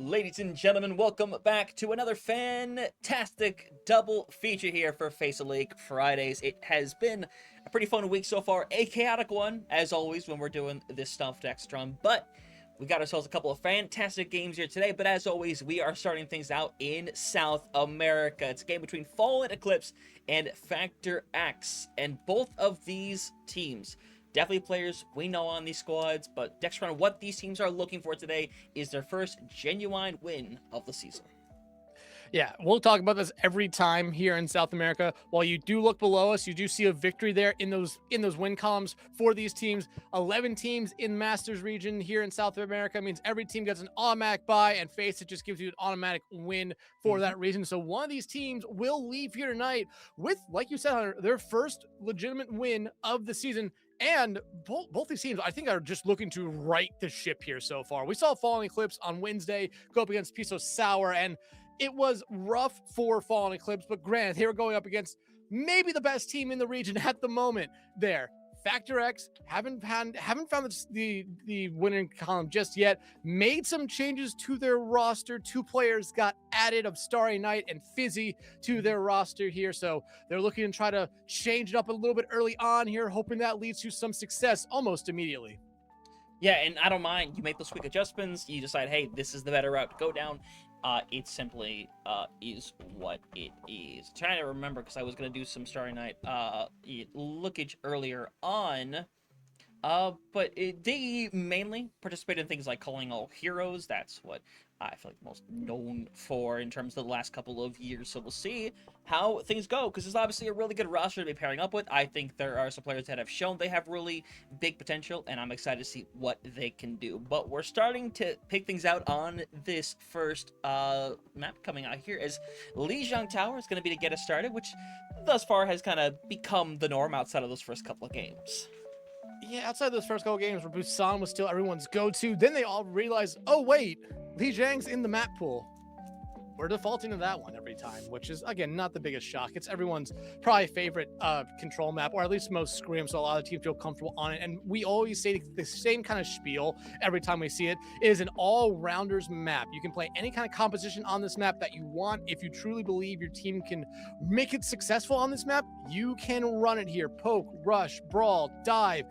Ladies and gentlemen, welcome back to another fantastic double feature here for Faceit Fridays. It has been a pretty fun week so far, a chaotic one, as always, when we're doing this stuff next run, but we got ourselves a couple of fantastic games here today, but as always, we are starting things out in South America. It's a game between Fallen Eclipse and Factor X, and both of these teams definitely players we know on these squads, but Dextron, what these teams are looking for today is their first genuine win of the season. Yeah, we'll talk about this every time here in South America. While you do look below us, you do see a victory there in those win columns for these teams. 11 teams in Masters region here in South America means every team gets an automatic bye, and Faceit just gives you an automatic win for that reason. So one of these teams will leave here tonight with, like you said, Hunter, their first legitimate win of the season. And both these teams, I think, are just looking to right the ship here so far. We saw Fallen Eclipse on Wednesday go up against Piso Sour, and it was rough for Fallen Eclipse, but granted, they were going up against maybe the best team in the region at the moment there. Factor X haven't found the winning column just yet. Made some changes to their roster. 2 players got added of Starry Night and Fizzy to their roster here. So they're looking to try to change it up a little bit early on here, hoping that leads to some success almost immediately. Yeah, and I don't mind. You make those quick adjustments. You decide, hey, this is the better route to go down. It simply is what it is. I'm trying to remember, because I was going to do some Starry Night lookage earlier on. But they mainly participate in things like calling all heroes. That's what I feel like most known for in terms of the last couple of years. So we'll see how things go, because it's obviously a really good roster to be pairing up with. I think there are some players that have shown they have really big potential, and I'm excited to see what they can do. But we're starting to pick things out on this first map coming out here, as Lijiang Tower is going to be to get us started, which thus far has kind of become the norm outside of those first couple of games. Yeah, outside those first couple games where Busan was still everyone's go-to, then they all realized, oh wait, Lijiang's in the map pool. We're defaulting to that one every time, which is, again, not the biggest shock. It's everyone's probably favorite control map, or at least most scrim, so a lot of teams feel comfortable on it. And we always say the same kind of spiel every time we see it. It is an all-rounders map. You can play any kind of composition on this map that you want. If you truly believe your team can make it successful on this map, you can run it here. Poke, rush, brawl, dive,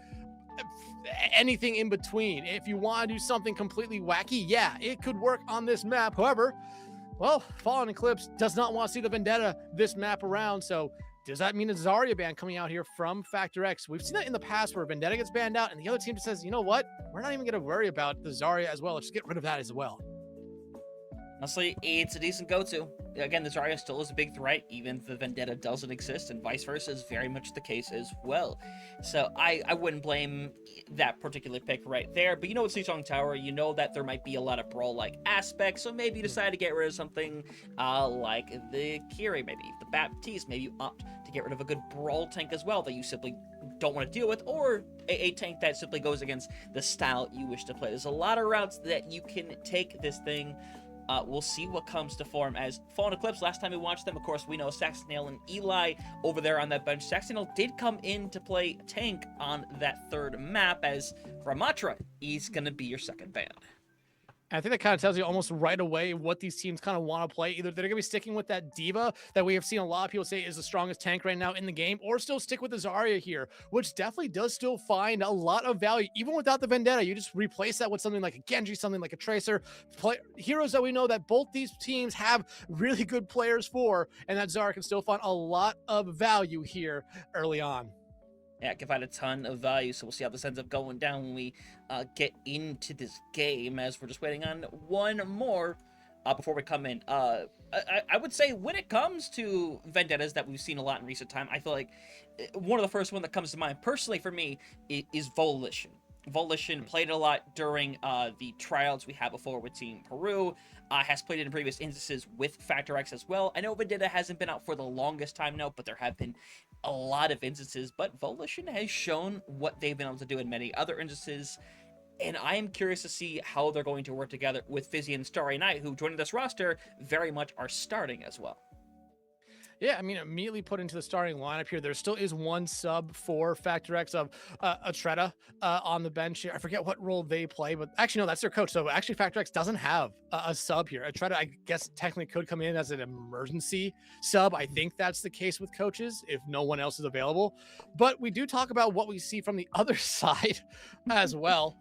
anything in between. If you want to do something completely wacky, yeah, it could work on this map. However, well, Fallen Eclipse does not want to see the Vendetta this map around, so does that mean a Zarya ban coming out here from Factor X? We've seen that in the past where Vendetta gets banned out and the other team just says, you know what, we're not even going to worry about the Zarya as well. Let's just get rid of that as well. Honestly, it's a decent go-to. Again, the Zarya still is a big threat, even if the Vendetta doesn't exist, and vice versa is very much the case as well. So I wouldn't blame that particular pick right there. But you know, it's Lijiang Tower, you know that there might be a lot of brawl-like aspects, so maybe you decide to get rid of something like the Kiri, maybe the Baptiste. Maybe you opt to get rid of a good brawl tank as well that you simply don't want to deal with, or a tank that simply goes against the style you wish to play. There's a lot of routes that you can take this thing. We'll see what comes to form as Fallen Eclipse. Last time we watched them, of course, we know Saxonale and Eli over there on that bench. Saxonale did come in to play tank on that third map, as Ramatra is going to be your second ban. I think that kind of tells you almost right away what these teams kind of want to play. Either they're going to be sticking with that Diva that we have seen a lot of people say is the strongest tank right now in the game, or still stick with the Zarya here, which definitely does still find a lot of value. Even without the Vendetta, you just replace that with something like a Genji, something like a Tracer. Heroes that we know that both these teams have really good players for, and that Zarya can still find a lot of value here early on. Yeah, it can find a ton of value, so we'll see how this ends up going down when we get into this game, as we're just waiting on one more before we come in. I would say when it comes to Vendettas that we've seen a lot in recent time, I feel like one of the first one that comes to mind, personally for me, is Volition. Volition played a lot during the tryouts we had before with Team Peru, has played it in previous instances with Factor X as well. I know Vendetta hasn't been out for the longest time now, but there have been a lot of instances, but Volition has shown what they've been able to do in many other instances, and I am curious to see how they're going to work together with Fizzy and Starry Night, who joining this roster very much are starting as well. Yeah, I mean, immediately put into the starting lineup here. There still is one sub for Factor X of Atreta on the bench here. I forget what role they play, but actually, no, that's their coach. So actually, Factor X doesn't have a sub here. Atreta, I guess, technically could come in as an emergency sub. I think that's the case with coaches if no one else is available. But we do talk about what we see from the other side as well.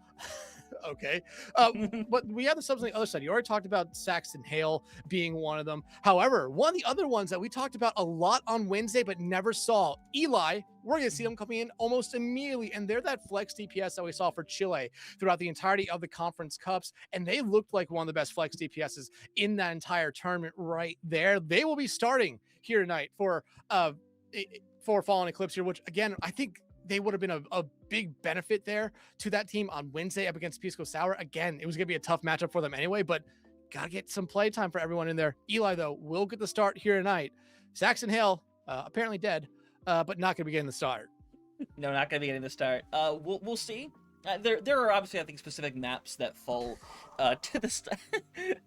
Okay. But we have the subs on the other side. You already talked about Saxton Hale being one of them. However, one of the other ones that we talked about a lot on Wednesday but never saw, Eli, we're going to see them coming in almost immediately. And they're that flex DPS that we saw for Chile throughout the entirety of the Conference Cups. And they looked like one of the best flex DPSs in that entire tournament right there. They will be starting here tonight for Fallen Eclipse here, which, again, I think they would have been a big benefit there to that team on Wednesday up against Pisco Sour. Again, it was going to be a tough matchup for them anyway, but got to get some play time for everyone in there. Eli, though, will get the start here tonight. Saxton Hale, apparently dead, but not going to be getting the start. No, not going to be getting the start. We'll see. There are obviously, I think, specific maps that fall to the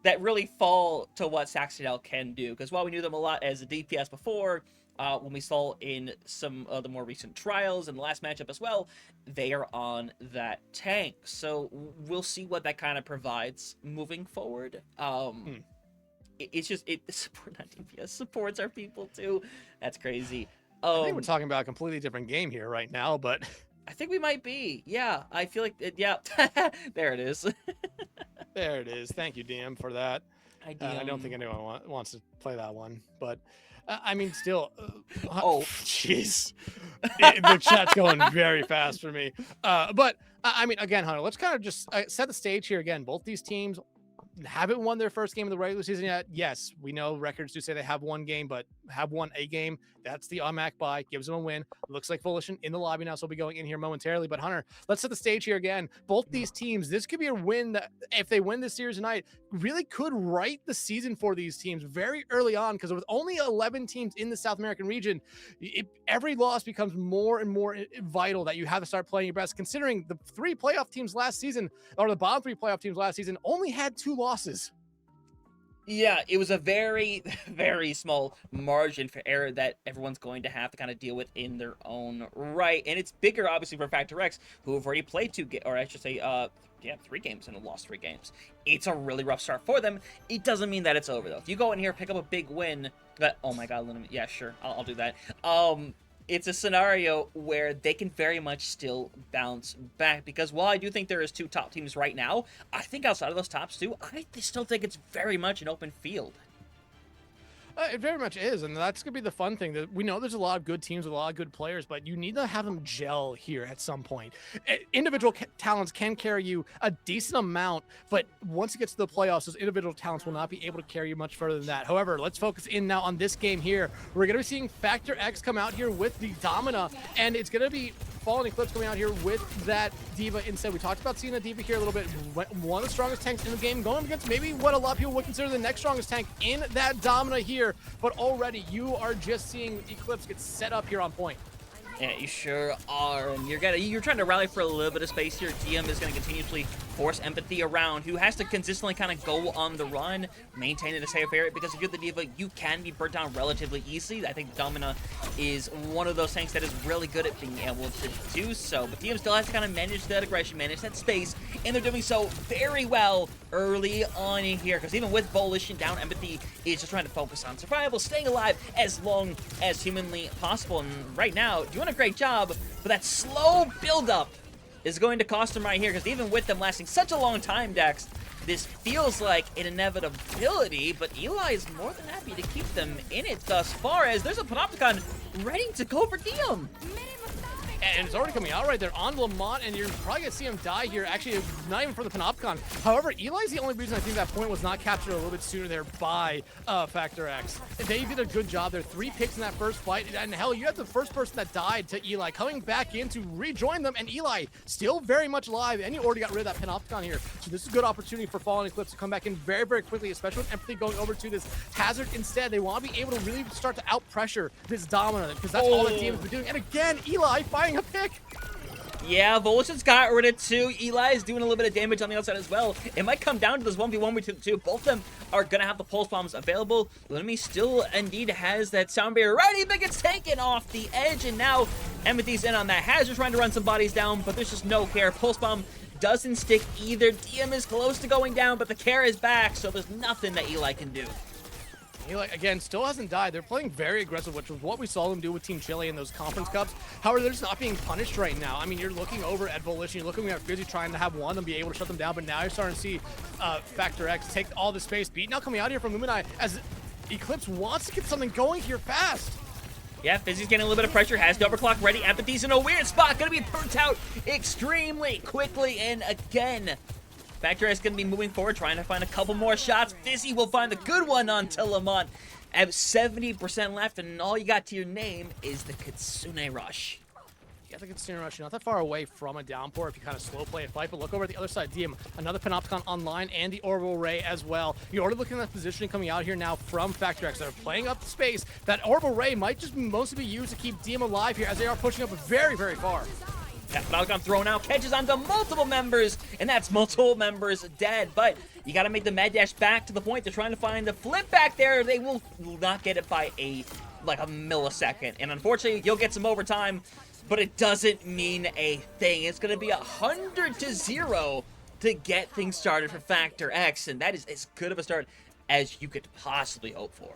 that really fall to what Saxton Hale can do. Because while we knew them a lot as a DPS before, when we saw in some of the more recent trials and the last matchup as well, they are on that tank. So we'll see what that kind of provides moving forward. It's just support, not DPS, supports our people too. That's crazy. I think we're talking about a completely different game here right now, but I think we might be. Yeah, I feel like yeah. There it is. There it is. Thank you, DM, for that. I don't think anyone wants to play that one, but I mean, still. Oh, jeez. The chat's going very fast for me. But I mean, again, Hunter, let's kind of just set the stage here again. Both these teams haven't won their first game of the regular season yet. Yes, we know records do say they have one game, but have won a game. That's the automatic buy, gives them a win. Looks like Volition in the lobby now, so we'll be going in here momentarily. But Hunter, let's set the stage here again. Both these teams, this could be a win that, if they win this series tonight, really could write the season for these teams very early on, because with only 11 teams in the South American region, every loss becomes more and more vital that you have to start playing your best, considering the three playoff teams last season, or the bottom three playoff teams last season, only had 2 losses. Yeah, it was a very, very small margin for error that everyone's going to have to kind of deal with in their own right. And it's bigger, obviously, for Factor X, who have already played 3 games and lost 3 games. It's a really rough start for them. It doesn't mean that it's over, though. If you go in here, pick up a big win, oh my god, yeah, sure, I'll do that. It's a scenario where they can very much still bounce back, because while I do think there is 2 top teams right now, I think outside of those tops 2, I still think it's very much an open field. It very much is, and that's going to be the fun thing. That we know there's a lot of good teams with a lot of good players, but you need to have them gel here at some point. Individual talents can carry you a decent amount, but once it gets to the playoffs, those individual talents will not be able to carry you much further than that. However, let's focus in now on this game here. We're going to be seeing Factor X come out here with the Domina, and it's going to be Fallen Eclipse coming out here with that D.Va instead. We talked about seeing the D.Va here a little bit. One of the strongest tanks in the game, going against maybe what a lot of people would consider the next strongest tank in that Domina here. But already you are just seeing Eclipse get set up here on point. Yeah, you sure are, and you're trying to rally for a little bit of space here. DM is going to continuously force Empathy around, who has to consistently kind of go on the run, maintain a safe area, because if you're the D.Va, you can be burnt down relatively easily. I think Domina is one of those tanks that is really good at being able to do so, but DM still has to kind of manage that aggression, manage that space, and they're doing so very well early on in here, because even with Volition down, Empathy is just trying to focus on survival, staying alive as long as humanly possible, and right now, doing a great job, but that slow build-up is going to cost them right here, because even with them lasting such a long time, Dex, this feels like an inevitability, but Eli is more than happy to keep them in it thus far, as there's a Panopticon ready to go for DM. And it's already coming out right there on Lamont, and you're probably going to see him die here. Actually, not even for the Panopticon. However, Eli's the only reason I think that point was not captured a little bit sooner there by Factor X. They did a good job there. 3 picks in that first fight, and hell, you had the first person that died to Eli coming back in to rejoin them, and Eli still very much alive, and you already got rid of that Panopticon here. So this is a good opportunity for Fallen Eclipse to come back in very, very quickly, especially with Empathy going over to this Hazard instead. They want to be able to really start to out-pressure this Domina, because that's all the team has been doing. And again, Eli fighting a pick. Yeah, Volition's got rid of 2. Eli is doing a little bit of damage on the outside as well. It might come down to this 1v1 between the 2. Both of them are going to have the pulse bombs available. Lunami still indeed has that sound barrier ready, but gets taken off the edge. And now Empathy's in on that. Hazard trying to run some bodies down, but there's just no care. Pulse bomb doesn't stick either. DM is close to going down, but the care is back, so there's nothing that Eli can do. Eli, again, still hasn't died. They're playing very aggressive, which was what we saw them do with Team Chile in those conference cups. However, they're just not being punished right now. I mean, you're looking over at Volition, you're looking at Fizzy trying to have one of them be able to shut them down, but now you're starting to see Factor X take all the space. Beat now coming out here from Lumini as Eclipse wants to get something going here fast. Yeah, Fizzy's getting a little bit of pressure, has the overclock ready. Empathy's in a weird spot, gonna be burnt out extremely quickly, and again, Factor is going to be moving forward, trying to find a couple more shots. Fizzy will find the good one on Telemont. At 70% left, and all you got to your name is the Kitsune Rush. Yeah, the Kitsune Rush, you're not that far away from a downpour if you kind of slow play a fight, but look over at the other side. DM, another Panopticon online, and the Orbital Ray as well. You're already looking at the positioning coming out here now from Factor X. They're playing up the space. That Orbital Ray might just mostly be used to keep DM alive here as they are pushing up very, very far. That Panopticon thrown out, catches onto multiple members, and that's multiple members dead. But you got to make the mad dash back to the point. They're trying to find the flip back there. They will not get it by a millisecond. And unfortunately, you'll get some overtime, but it doesn't mean a thing. It's going to be 100-0 to get things started for Factor X, and that is as good of a start as you could possibly hope for.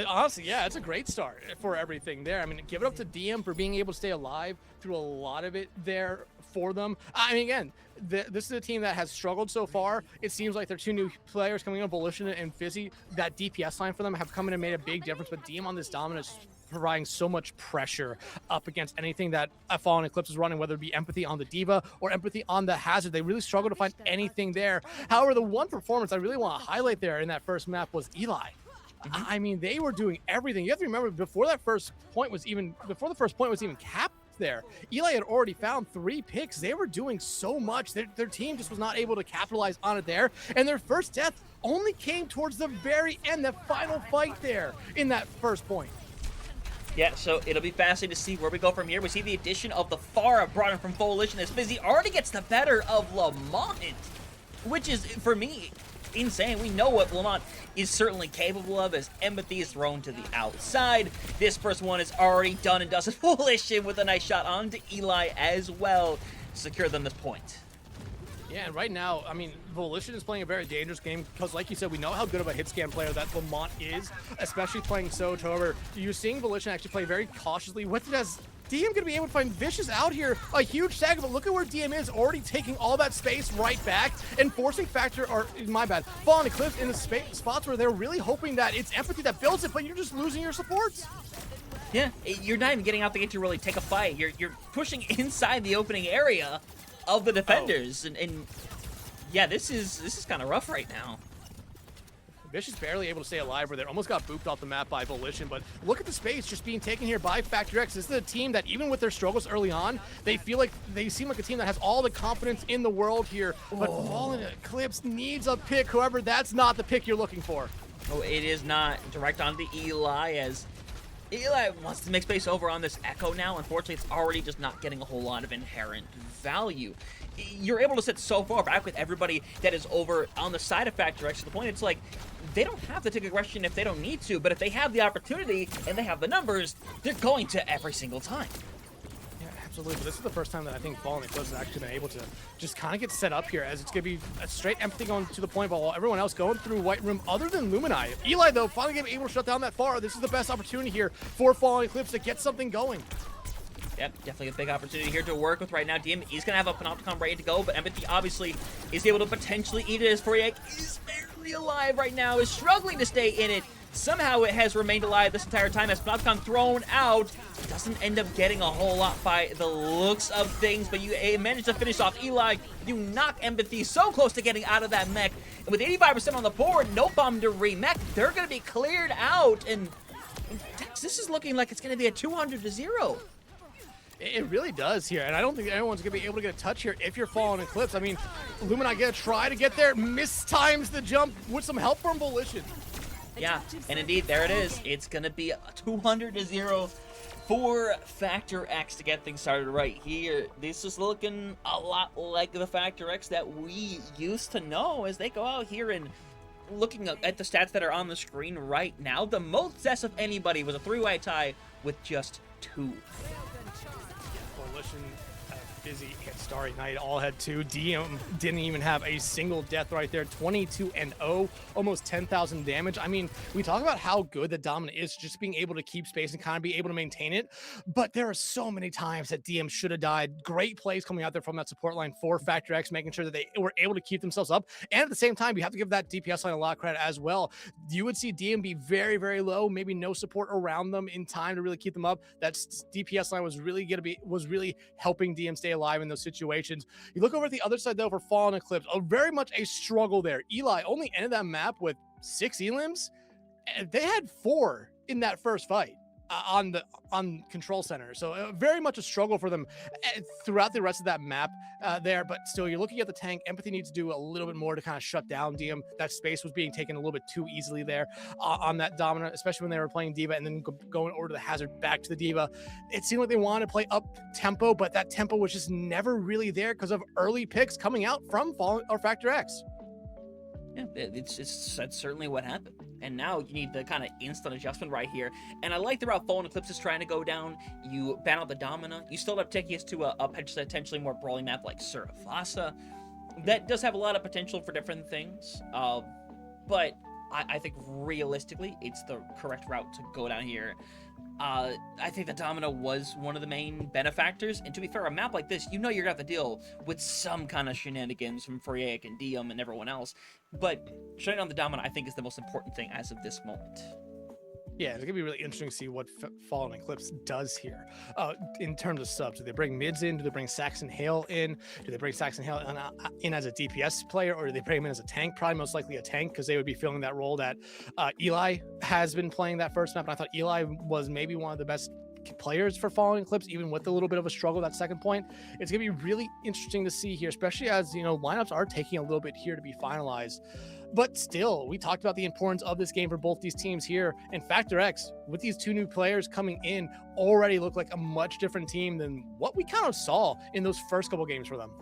Honestly, yeah, it's a great start for everything there. I mean, give it up to DM for being able to stay alive through a lot of it there for them. I mean, again, this is a team that has struggled so far. It seems like their 2 new players coming in, Volition and Fizzy, that DPS line for them have come in and made a big difference. But DM on this dominance providing so much pressure up against anything that a Fallen Eclipse is running, whether it be Empathy on the Diva or Empathy on the Hazard. They really struggle to find anything there. However, the one performance I really want to highlight there in that first map was Eli. I mean, they were doing everything. You have to remember, before the first point was even capped there, Eli had already found 3 picks. They were doing so much. Their team just was not able to capitalize on it there. And their first death only came towards the very end, the final fight there in that first point. Yeah, so it'll be fascinating to see where we go from here. We see the addition of the Pharah brought in from Volition as Fizzy already gets the better of Lamont, which is, for me, insane. We know what Lamont is certainly capable of as Empathy is thrown to the outside. This first one is already done and dusted. Volition with a nice shot onto Eli as well to secure them this point. Yeah, and right now, I mean, Volition is playing a very dangerous game because, like you said, we know how good of a hit scan player that Lamont is, especially playing Soj. However, you're seeing Volition actually play very cautiously with it as DM going to be able to find Vicious out here, a huge tag, but look at where DM is, already taking all that space right back and forcing Factor, or my bad, Fallen Eclipse in the spots where they're really hoping that it's Empathy that builds it, but you're just losing your supports. Yeah, you're not even getting out the gate to really take a fight. You're pushing inside the opening area of the defenders, and yeah, this is kind of rough right now. Vicious barely able to stay alive where they almost got booped off the map by Volition, but look at the space just being taken here by Factor X. This is a team that, even with their struggles early on, they seem like a team that has all the confidence in the world here, but Fallen Eclipse needs a pick. However, that's not the pick you're looking for. Oh, it is not. Direct onto Eli as Eli wants to make space over on this Echo now. Unfortunately, it's already just not getting a whole lot of inherent value. You're able to sit so far back with everybody that is over on the side of Factor X to the point it's like they don't have to take aggression if they don't need to, but if they have the opportunity and they have the numbers, they're going to every single time. Yeah, absolutely. But this is the first time that I think Fallen Eclipse has actually been able to just kind of get set up here, as it's going to be a straight Empathy going to the point while everyone else going through White Room other than Lumini. Eli, though, finally able to shut down that far. This is the best opportunity here for Fallen Eclipse to get something going. Yep, definitely a big opportunity here to work with right now. DM is going to have a Panopticon ready to go, but Empathy obviously is able to potentially eat it as Furiak is barely alive right now, is struggling to stay in it. Somehow it has remained alive this entire time as Panopticon thrown out. Doesn't end up getting a whole lot by the looks of things, but you manage to finish off Eli. You knock Empathy so close to getting out of that mech. And with 85% on the board, no bomb to remech, they're going to be cleared out. And this is looking like it's going to be a 200-0. It really does here, and I don't think anyone's going to be able to get a touch here if you're Fallen Eclipse. I mean, Lumini going to try to get there, mistimes the jump with some help from Volition. Yeah, and indeed, there it is. It's going to be a 200-0 For Factor X to get things started right here, this is looking a lot like the Factor X that we used to know as they go out here and looking at the stats that are on the screen right now. The most deaths of anybody was a 3-way tie with just 2. Coalition, Busy, and Starry Night all had 2. DM didn't even have a single death right there. 22-0, almost 10,000 damage. I mean, we talk about how good the Dominant is, just being able to keep space and kind of be able to maintain it. But there are so many times that DM should have died. Great plays coming out there from that support line for Factor X, making sure that they were able to keep themselves up. And at the same time, you have to give that DPS line a lot of credit as well. You would see DM be very, very low, maybe no support around them in time to really keep them up. That DPS line was really helping DM stay alive in those situations. You look over at the other side though for Fallen Eclipse, very much a struggle there. Eli only ended that map with 6 elims. They had 4 in that first fight on Control Center, so very much a struggle for them throughout the rest of that map there. But still, you're looking at the tank. Empathy needs to do a little bit more to kind of shut down DM. That space was being taken a little bit too easily there on that Dominant, especially when they were playing D.Va and then going over to the Hazard back to the D.Va. It seemed like they wanted to play up tempo, but that tempo was just never really there because of early picks coming out from Fallen or Factor X. Yeah, that's certainly what happened. And now you need the kind of instant adjustment right here. And I like the route Fallen Eclipse is trying to go down. You ban out the Domina. You still have taking us to a potentially more brawling map like Surafasa. That does have a lot of potential for different things. But I think realistically, it's the correct route to go down here. I think the Domino was one of the main benefactors, and to be fair, a map like this, you know you're gonna have to deal with some kind of shenanigans from Faceit and Diem and everyone else, but shutting down the Domino, I think, is the most important thing as of this moment. Yeah, it's gonna be really interesting to see what Fallen Eclipse does here in terms of subs. Do they bring mids in? Do they bring Saxon Hale in? Do they bring Saxon Hale in as a DPS player, or do they bring him in as a tank? Probably most likely a tank, because they would be filling that role that Eli has been playing that first map. And I thought Eli was maybe one of the best players for Fallen Eclipse, even with a little bit of a struggle that second point. It's gonna be really interesting to see here, especially as, you know, lineups are taking a little bit here to be finalized. But still, we talked about the importance of this game for both these teams here, and Factor X, with these 2 new players coming in, already look like a much different team than what we kind of saw in those first couple games for them.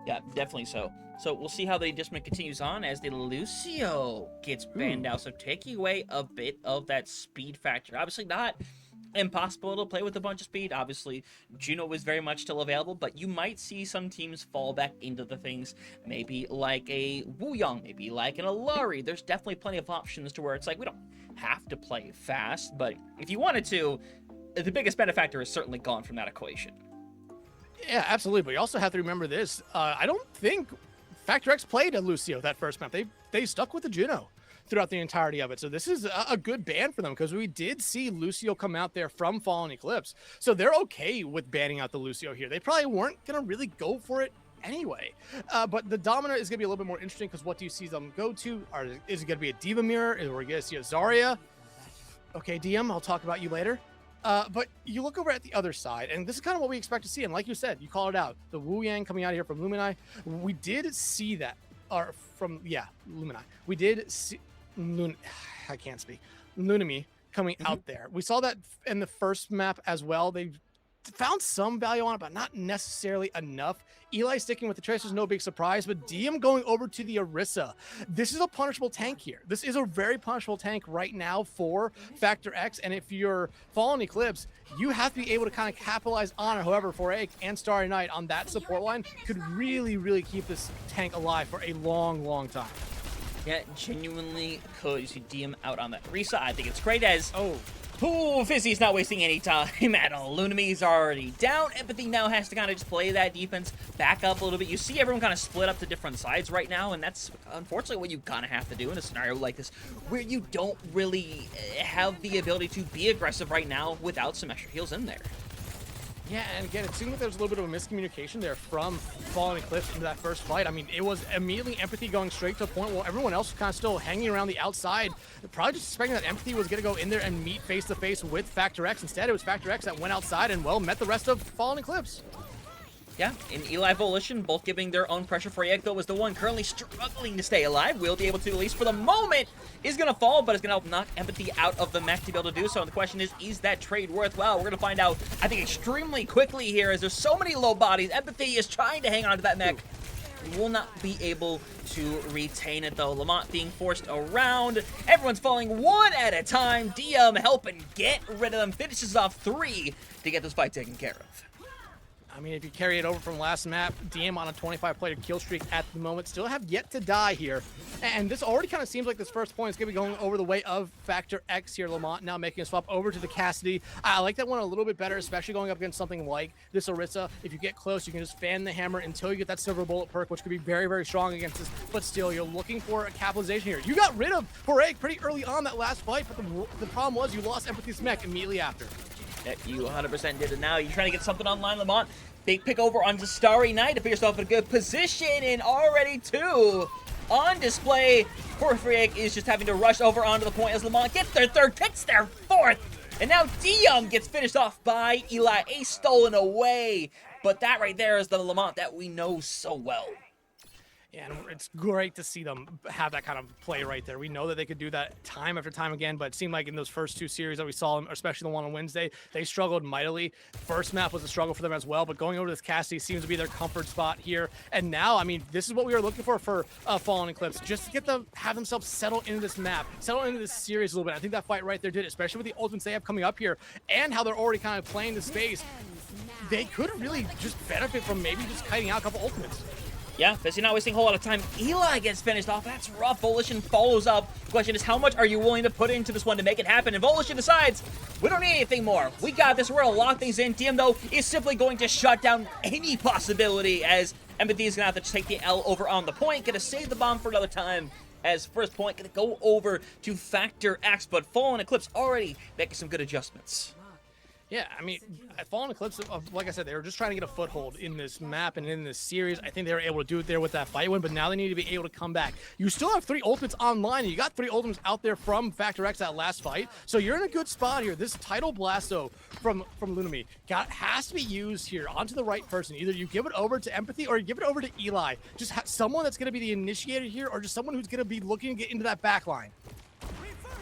Yeah, definitely so. So we'll see how the adjustment continues on as the Lucio gets banned out, so taking away a bit of that speed factor. Obviously not impossible to play with a bunch of speed. Obviously, Juno is very much still available, but you might see some teams fall back into the things, maybe like a Wuyong, maybe like an Alari. There's definitely plenty of options to where it's like, we don't have to play fast, but if you wanted to, the biggest benefactor is certainly gone from that equation. Yeah, absolutely. But you also have to remember this. I don't think Factor X played a Lucio that first map. They stuck with the Juno throughout the entirety of it. So this is a good ban for them, because we did see Lucio come out there from Fallen Eclipse. So they're okay with banning out the Lucio here. They probably weren't going to really go for it anyway. But the Domina is going to be a little bit more interesting, because what do you see them go to? Is it going to be a D.Va mirror? Is it going to see a Zarya? Okay, DM, I'll talk about you later. But you look over at the other side, and this is kind of what we expect to see. And like you said, you call it out. The Wu Yang coming out here from Lumini. We did see that. Or from, yeah, Lumini. We did see... I can't speak. Lunami coming out there. We saw that in the first map as well. They found some value on it, but not necessarily enough. Eli sticking with the Tracer's no big surprise, but DM going over to the Orisa. This is a punishable tank here. This is a very punishable tank right now for Factor X, and if you're Fallen Eclipse, you have to be able to kind of capitalize on it. However, Faceit and Starry Night on that support line could really, really keep this tank alive for a long, long time. Yeah, genuinely could. You see DM out on that Orisa. I think it's great as... Fizzy's not wasting any time at all. Lunami's already down. Empathy now has to kind of just play that defense back up a little bit. You see everyone kind of split up to different sides right now, and that's unfortunately what you kind of have to do in a scenario like this, where you don't really have the ability to be aggressive right now without some extra heals in there. Yeah, and again, it seemed like there was a little bit of a miscommunication there from Fallen Eclipse into that first fight. I mean, it was immediately Empathy going straight to a point where everyone else was kind of still hanging around the outside, probably just expecting that Empathy was going to go in there and meet face-to-face with Factor X. Instead, it was Factor X that went outside and, well, met the rest of Fallen Eclipse. Yeah, and Eli Volition, both giving their own pressure. Faceit, though, is the one currently struggling to stay alive. Will be able to, at least for the moment, is going to fall, but it's going to help knock Empathy out of the mech to be able to do so. And the question is that trade worthwhile? We're going to find out, I think, extremely quickly here, as there's so many low bodies. Empathy is trying to hang on to that mech. Will not be able to retain it, though. Lamont being forced around. Everyone's falling one at a time. DM helping get rid of them. Finishes off 3 to get this fight taken care of. I mean, if you carry it over from last map, DM on a 25-player kill streak at the moment, still have yet to die here. And this already kind of seems like this first point is going to be going over the way of Factor X here. Lamont now making a swap over to the Cassidy. I like that one a little bit better, especially going up against something like this Orisa. If you get close, you can just fan the hammer until you get that silver bullet perk, which could be very, very strong against this. But still, you're looking for a capitalization here. You got rid of Faceit pretty early on that last fight, but the problem was you lost Empathy's mech immediately after. Yeah, you 100% did it. Now you're trying to get something online, Lamont. Big pick over onto Starry Knight to put yourself in a good position, and already 2 on display. Faceit is just having to rush over onto the point as Lamont gets their 3rd, gets their 4th, and now Dium gets finished off by Eli. Ace stolen away, but that right there is the Lamont that we know so well. Yeah, and it's great to see them have that kind of play right there. We know that they could do that time after time again, but it seemed like in those first 2 series that we saw them, especially the one on Wednesday, they struggled mightily. First map was a struggle for them as well, but going over to this Cassidy seems to be their comfort spot here. And now, I mean, this is what we were looking for Fallen Eclipse, just to get them, have themselves settle into this map, settle into this series a little bit. I think that fight right there did, especially with the ultimates they have coming up here and how they're already kind of playing the space. They could really just benefit from maybe just kiting out a couple ultimates. Yeah, Faceit not wasting a whole lot of time. Eli gets finished off. That's rough. Volition follows up. The question is, how much are you willing to put into this one to make it happen? And Volition decides, we don't need anything more. We got this. We're going to lock things in. DM, though, is simply going to shut down any possibility, as Empathy is going to have to take the L over on the point. Going to save the bomb for another time, as first point going to go over to Factor X. But Fallen Eclipse already making some good adjustments. Yeah, I mean, Fallen Eclipse, like I said, they were just trying to get a foothold in this map and in this series. I think they were able to do it there with that fight win, but now they need to be able to come back. You still have 3 ultimates online, and you got 3 ultimates out there from Factor X that last fight, so you're in a good spot here. This Tidal Blast, though, from Lunami, has to be used here onto the right person. Either you give it over to Empathy or you give it over to Eli. Just someone that's going to be the initiator here, or just someone who's going to be looking to get into that back line.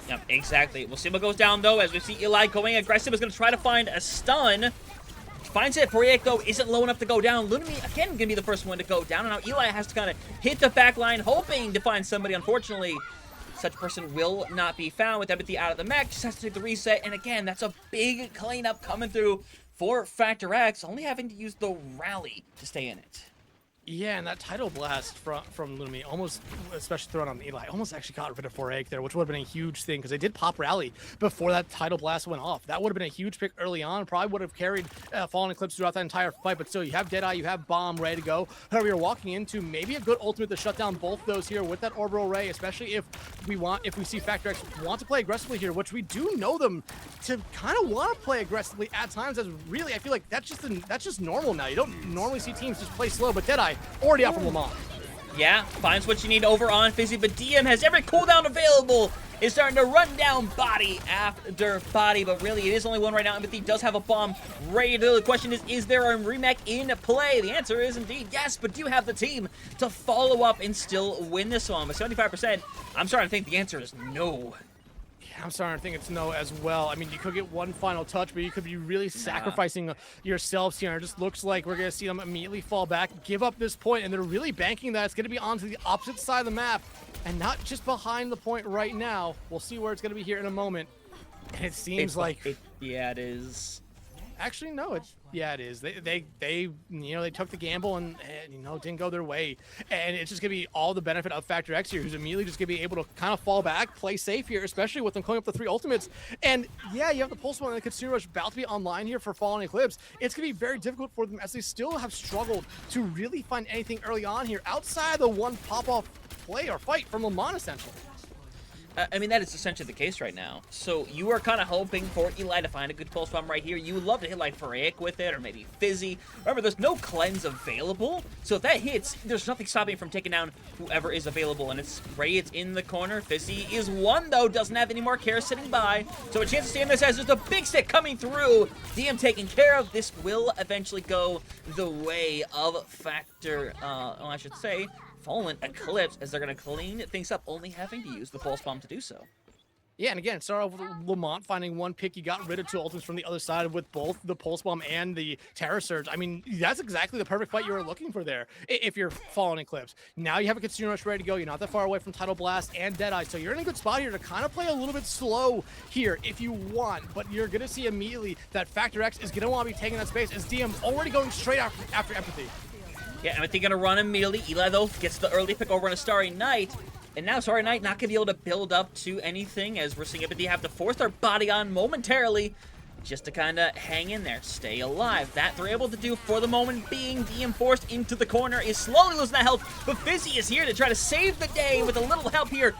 Yep, exactly. We'll see what goes down, though, as we see Eli going aggressive. Is going to try to find a stun. Finds it. Faceit, though, isn't low enough to go down. Lunami, again, going to be the first one to go down. And now Eli has to kind of hit the back line, hoping to find somebody. Unfortunately, such person will not be found with Empathy out of the mech. Just has to take the reset. And again, that's a big cleanup coming through for Factor X, only having to use the rally to stay in it. Yeah, and that Tidal Blast from Lunami, almost, especially thrown on Eli, almost actually got rid of Faceit there, which would have been a huge thing, because they did pop Rally before that Tidal Blast went off. That would have been a huge pick early on, probably would have carried Fallen Eclipse throughout that entire fight, but still, you have Deadeye, you have Bomb ready to go. However, you're walking into maybe a good ultimate to shut down both those here with that Orbital Ray, especially if we see Factor X want to play aggressively here, which we do know them to kind of want to play aggressively at times. As really, I feel like that's just normal now. You don't normally see teams just play slow, but Deadeye already out from Lamont. Yeah, finds what you need over on Fizzy, but DM has every cooldown available. Is starting to run down body after body, but really it is only one right now. Empathy does have a bomb ready to do. The question is there a remake in play? The answer is indeed yes, but do you have the team to follow up and still win this one? With 75%, I'm starting to think the answer is no. I'm starting to think it's no as well. I mean, you could get one final touch, but you could be really sacrificing yourselves here. It just looks like we're going to see them immediately fall back, give up this point, and they're really banking that it's going to be onto the opposite side of the map and not just behind the point right now. We'll see where it's going to be here in a moment. And it seems yeah, it is. Actually, no, it is. They they took the gamble and didn't go their way, and it's just gonna be all the benefit of Factor X here, who's immediately just gonna be able to kind of fall back, play safe here, especially with them coming up the 3 ultimates. And yeah, you have the Pulse One and the Consumer Rush about to be online here for Fallen Eclipse. It's gonna be very difficult for them as they still have struggled to really find anything early on here outside of the one pop-off play or fight from Lamont, essentially. I mean, that is essentially the case right now. So you are kind of hoping for Eli to find a good pulse bomb right here. You would love to hit like Faceit with it, or maybe Fizzy. Remember, there's no cleanse available, so if that hits, there's nothing stopping from taking down whoever is available. And it's Ray, it's in the corner. Fizzy is one, though, doesn't have any more care sitting by. So a chance to stay in this as there's a big stick coming through. DM taken care of. This will eventually go the way of Factor, well, I should say, Fallen Eclipse, as they're going to clean things up, only having to use the pulse bomb to do so. Yeah, and again, it started off with Lamont finding one pick. He got rid of two ultimates from the other side with both the Pulse Bomb and the Terror Surge. I mean, that's exactly the perfect fight you were looking for there if you're Fallen Eclipse. Now you have a Consumer Rush ready to go. You're not that far away from Tidal Blast and Deadeye, so you're in a good spot here to kind of play a little bit slow here if you want, but you're going to see immediately that Factor X is going to want to be taking that space as DM already going straight after Empathy. Yeah, Empathy going to run immediately. Eli, though, gets the early pick over on a Starry Night. And now Starry Night not going to be able to build up to anything, as we're seeing Empathy have to force their body on momentarily just to kind of hang in there, stay alive. That they're able to do for the moment being. DM forced into the corner, is slowly losing that health, but Fizzy is here to try to save the day with a little help here.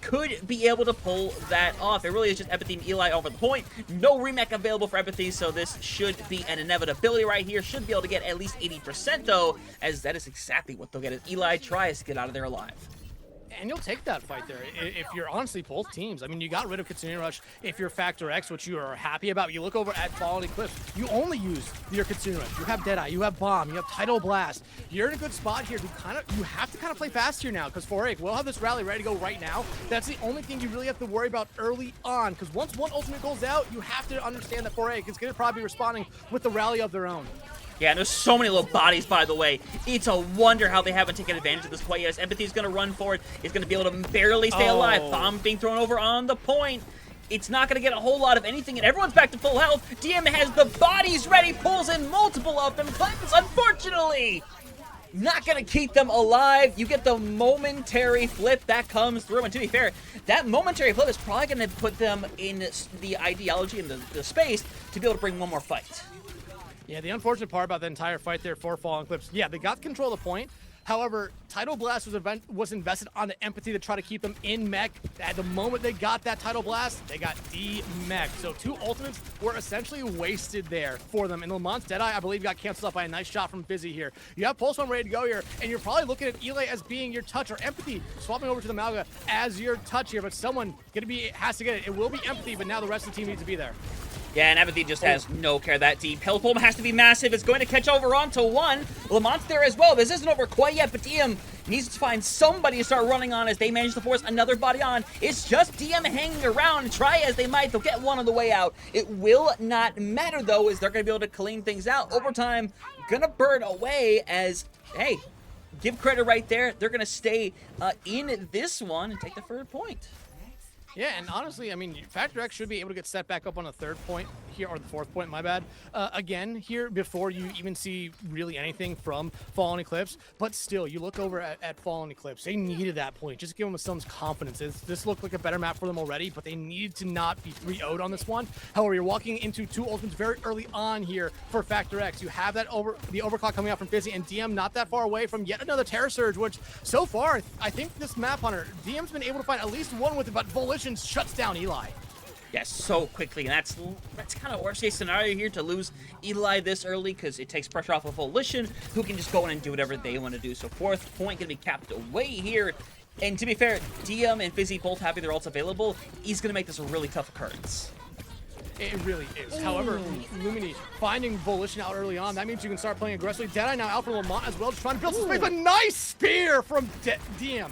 Could be able to pull that off. It really is just Empathy and Eli over the point. No remake available for Empathy, so this should be an inevitability right here. Should be able to get at least 80%, though, as that is exactly what they'll get as Eli tries to get out of there alive. And you'll take that fight there if you're honestly both teams. I mean, you got rid of Consumer Rush if you're Factor X, which you are happy about. You look over at Fallen Eclipse, you only use your Consumer Rush. You have Deadeye, you have Bomb, you have Tidal Blast. You're in a good spot here. You have to kind of play fast here now, because Faceit will have this rally ready to go right now. That's the only thing you really have to worry about early on, because once one ultimate goes out, you have to understand that Faceit is going to probably be responding with the rally of their own. Yeah, and there's so many little bodies, by the way. It's a wonder how they haven't taken advantage of this quite yet. Empathy's going to run forward. He's going to be able to barely stay alive. Bomb being thrown over on the point. It's not going to get a whole lot of anything, and everyone's back to full health. DM has the bodies ready, pulls in multiple of them. Cleanse, unfortunately, not going to keep them alive. You get the momentary flip that comes through, and to be fair, that momentary flip is probably going to put them in the ideology and the space to be able to bring one more fight. Yeah, the unfortunate part about the entire fight there for Fallen Eclipse, yeah, they got control of the point. However, Tidal Blast was invested on the Empathy to try to keep them in mech. At the moment they got that Tidal Blast, they got de-mech. So two ultimates were essentially wasted there for them. And Lamont's Deadeye, I believe, got canceled out by a nice shot from Fizzy here. You have Pulse Bomb ready to go here, and you're probably looking at Eli as being your touch, or Empathy swapping over to the Malga as your touch here. But someone has to get it. It will be Empathy, but now the rest of the team needs to be there. Yeah, and Empathy just has no care that deep. Health Bomb has to be massive. It's going to catch over onto one. Lamont's there as well. This isn't over quite yet, but DM needs to find somebody to start running on as they manage to force another body on. It's just DM hanging around. Try as they might, they'll get one on the way out. It will not matter, though, as they're going to be able to clean things out. Overtime, gonna burn away as, hey, give credit right there. They're going to stay in this one and take the third point. Yeah, and honestly, I mean, Factor X should be able to get set back up on a third point here, or the fourth point, my bad, again here before you even see really anything from Fallen Eclipse. But still, you look over at Fallen Eclipse, they needed that point. Just give them some confidence. This looked like a better map for them already, but they needed to not be 3-0'd on this one. However, you're walking into two ultimates very early on here for Factor X. You have that the overclock coming out from Fizzy, and DM not that far away from yet another Terror Surge, which so far, I think this map hunter, DM's been able to find at least one with it, but Volition shuts down Eli. Yes, so quickly, and that's kind of worst case scenario here, to lose Eli this early, because it takes pressure off of Volition, who can just go in and do whatever they want to do. So fourth point going to be capped away here, and to be fair, DM and Fizzy both having their ults available is going to make this a really tough occurrence. It really is. Ooh. However, Lumini finding Volition out early on, that means you can start playing aggressively. Deadeye now out for Lamont as well, just trying to build some space, but nice spear from DM.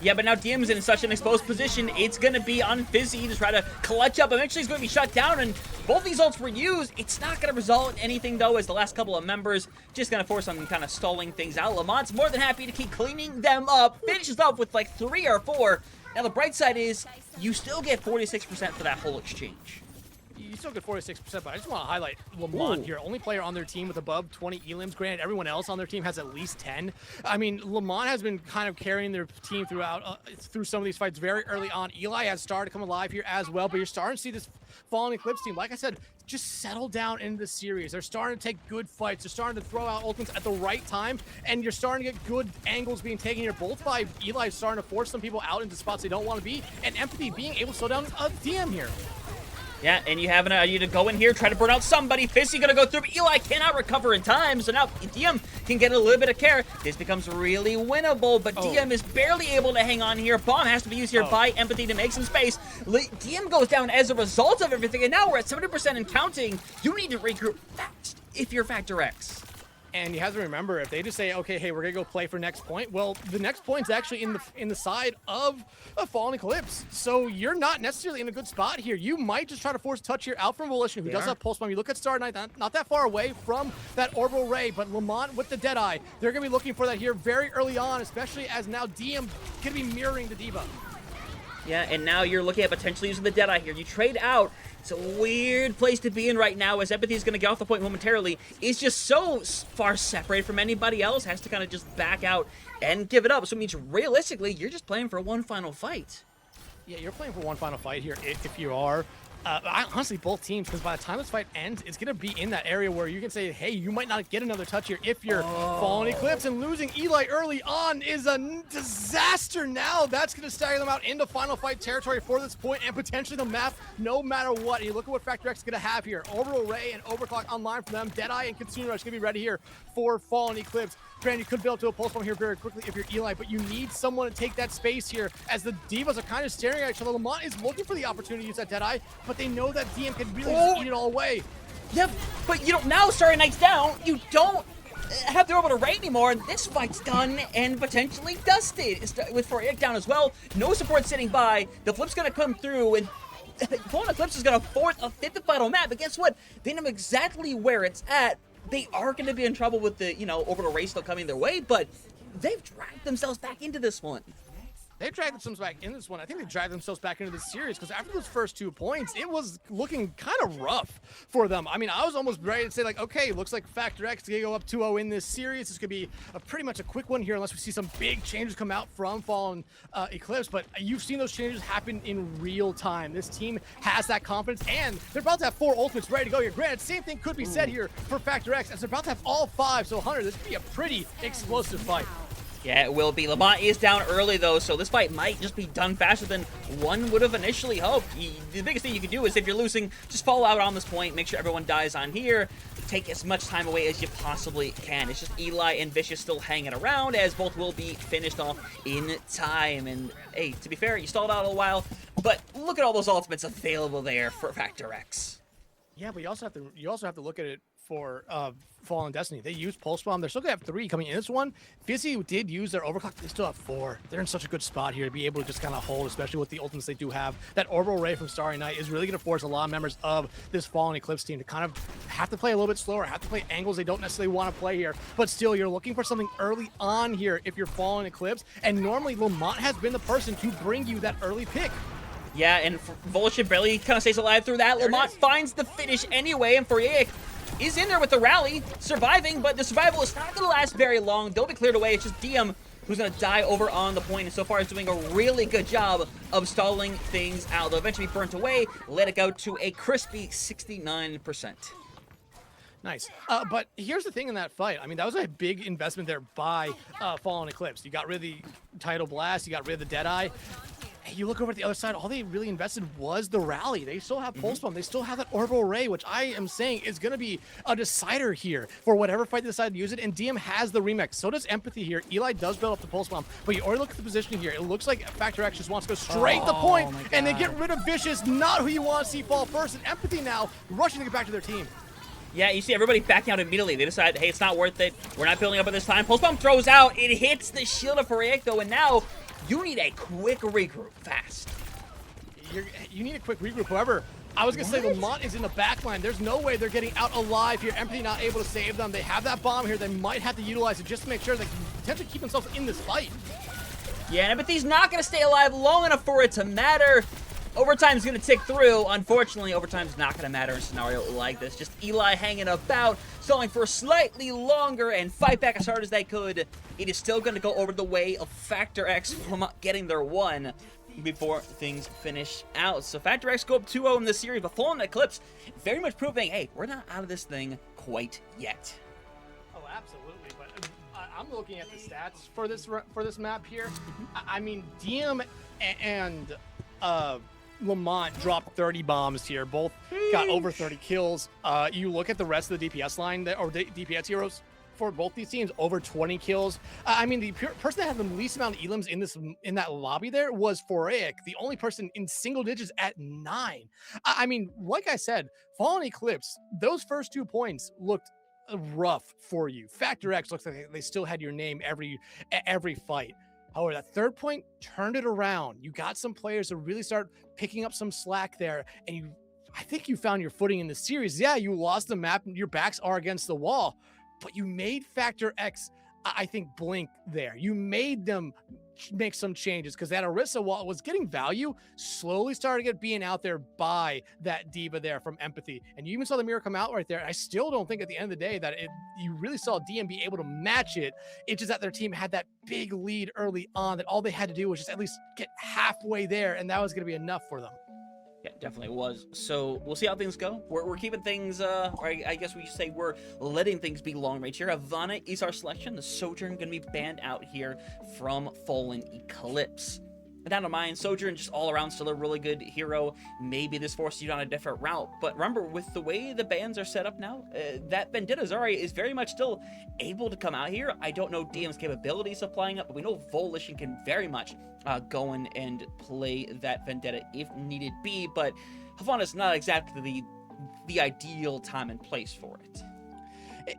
Yeah, but now DM's in such an exposed position, it's going to be on Fizzy to try to clutch up. Eventually, he's going to be shut down, and both these ults were used. It's not going to result in anything, though, as the last couple of members just going to force on kind of stalling things out. Lamont's more than happy to keep cleaning them up. Finishes up with like 3 or 4. Now, the bright side is you still get 46% for that whole exchange. you still get 46%, but I just want to highlight Lamont here. Only player on their team with above 20 elims. Granted, everyone else on their team has at least 10. I mean, Lamont has been kind of carrying their team throughout through some of these fights very early on. Eli has started to come alive here as well, but you're starting to see this Fallen Eclipse team, like I said, just settle down into the series. They're starting to take good fights. They're starting to throw out ultimates at the right time, and you're starting to get good angles being taken here, both by Eli starting to force some people out into spots they don't want to be, and Empathy being able to slow down a DM here. Yeah, and you have an idea to go in here, try to burn out somebody. Fizzy gonna go through, but Eli cannot recover in time, so now DM can get a little bit of care. This becomes really winnable, but DM is barely able to hang on here. Bomb has to be used here by Empathy to make some space. DM goes down as a result of everything, and now we're at 70% and counting. You need to regroup fast if you're Factor X. And you have to remember, if they just say, okay, hey, we're gonna go play for next point, well, the next point's actually in the side of a Fallen Eclipse. So you're not necessarily in a good spot here. You might just try to force a touch here out from Volition, who does have Pulse Bomb. You look at Star Knight, not that far away from that Orbital Ray, but Lamont with the Deadeye, they're gonna be looking for that here very early on, especially as now DM gonna be mirroring the Diva. Yeah, and now you're looking at potentially using the Deadeye here. You trade out. It's a weird place to be in right now, as Empathy is going to get off the point momentarily. Is just so far separated from anybody else, has to kind of just back out and give it up. So it means realistically, you're just playing for one final fight. Yeah, you're playing for one final fight here, if you are. Honestly, both teams, because by the time this fight ends, it's going to be in that area where you can say, hey, you might not get another touch here if you're Fallen Eclipse, and losing Eli early on is a disaster now. That's going to stagger them out into final fight territory for this point, and potentially the map, no matter what. And you look at what Factor X is going to have here. Orbital Ray and Overclock online for them. Deadeye and Consumer Rush going to be ready here for Fallen Eclipse. Granted, you could build to a pulse bomb here very quickly if you're Eli, but you need someone to take that space here, as the Divas are kind of staring at each other. Lamont is looking for the opportunity to use that Deadeye, but they know that DM can really just eat it all away. Yeah, but you don't, now Starry Knight's down, you don't have the Orbital Ray anymore, and this fight's done and potentially dusted. With Faceit down as well, no support sitting by, the flip's gonna come through, and Fallen Eclipse is gonna force a fifth final map, but guess what? They know exactly where it's at. They are going to be in trouble with the, Orbital Ray still coming their way, but they've dragged themselves back into this one. They dragged themselves back into this one. I think they dragged themselves back into this series, because after those first 2 points, it was looking kind of rough for them. I mean, I was almost ready to say, like, okay, looks like Factor X is going to go up 2-0 in this series. This could be pretty much a quick one here, unless we see some big changes come out from Fallen Eclipse. But you've seen those changes happen in real time. This team has that confidence, and they're about to have 4 ultimates ready to go here. Granted, same thing could be said here for Factor X, as they're about to have all 5. So, Hunter, this could be a pretty explosive fight. Yeah, it will be. Lamont is down early, though, so this fight might just be done faster than one would have initially hoped. The biggest thing you can do is, if you're losing, just fall out on this point, make sure everyone dies on here, take as much time away as you possibly can. It's just Eli and Vicious still hanging around, as both will be finished off in time. And, hey, to be fair, you stalled out a while, but look at all those ultimates available there for Factor X. Yeah, but you also have to look at it for Fallen Destiny. They used Pulse Bomb. They're still gonna have 3 coming in this one. Fizzy did use their Overclock. They still have 4. They're in such a good spot here to be able to just kind of hold, especially with the ultimates they do have. That Orbital Ray from Starry Night is really gonna force a lot of members of this Fallen Eclipse team to kind of have to play a little bit slower, have to play angles they don't necessarily want to play here. But still, you're looking for something early on here if you're Fallen Eclipse, and normally Lamont has been the person to bring you that early pick. Yeah, and Volition barely kind of stays alive through that. Lamont finds the finish anyway, and Faceit is in there with the rally, surviving, but the survival is not going to last very long. They'll be cleared away. It's just DM who's going to die over on the point, and so far is doing a really good job of stalling things out. They'll eventually be burnt away, let it go to a crispy 69%. Nice. But here's the thing in that fight. I mean, that was a big investment there by Fallen Eclipse. You got rid of the Tidal Blast, you got rid of the Deadeye. You look over at the other side, all they really invested was the rally. They still have Pulse Bomb. They still have that Orbital Ray, which I am saying is going to be a decider here for whatever fight they decide to use it. And DM has the remix. So does Empathy here. Eli does build up the Pulse Bomb. But you already look at the position here. It looks like Factor X just wants to go straight to the point. And they get rid of Vicious, not who you want to see fall first. And Empathy now rushing to get back to their team. Yeah, you see everybody backing out immediately. They decide, hey, it's not worth it. We're not building up at this time. Pulse Bomb throws out. It hits the shield of Faceit, though, and now you need a quick regroup fast. You need a quick regroup. However, I was going to say Lamont is in the back line. There's no way they're getting out alive here. Empathy not able to save them. They have that bomb here. They might have to utilize it just to make sure they can potentially keep themselves in this fight. Yeah, and Empathy's not going to stay alive long enough for it to matter. Overtime's going to tick through. Unfortunately, overtime's not going to matter in a scenario like this. Just Eli hanging about, stalling for slightly longer, and fight back as hard as they could. It is still going to go over the way of Factor X from getting their one before things finish out. So Factor X go up 2-0 in this series, but Fallen Eclipse very much proving, hey, we're not out of this thing quite yet. Oh, absolutely. But I'm looking at the stats for this map here. I mean, DM and Lamont dropped 30 bombs here. Both got over 30 kills. You look at the rest of the DPS line, or the DPS heroes for both these teams, over 20 kills. I mean, the person that had the least amount of elims in that lobby there was Faceit, the only person in single digits at 9. I mean, like I said, Fallen Eclipse, those first 2 points looked rough for you. Factor X looks like they still had your name every fight. However, that third point turned it around. You got some players to really start picking up some slack there, and I think you found your footing in the series. Yeah, you lost the map, your backs are against the wall, but you made Factor X, I think, blink there. You made them make some changes because that Orisa, while it was getting value, slowly started to get being out there by that diva there from Empathy. And you even saw the mirror come out right there. I still don't think at the end of the day that you really saw DM be able to match it. It's just that their team had that big lead early on that all they had to do was just at least get halfway there, and that was going to be enough for them. Yeah, definitely was. So we'll see how things go. We're keeping things, or I guess we should say we're letting things be long range here. Ivana is our selection. The Sojourn going to be banned out here from Fallen Eclipse. And down to mine, Sojourn just all around still a really good hero. Maybe this forces you down a different route. But remember, with the way the bans are set up now, that Vendetta Zarya is very much still able to come out here. I don't know DM's capabilities of playing it, but we know Volition can very much go in and play that Vendetta if needed be. But Havana's not exactly the ideal time and place for it.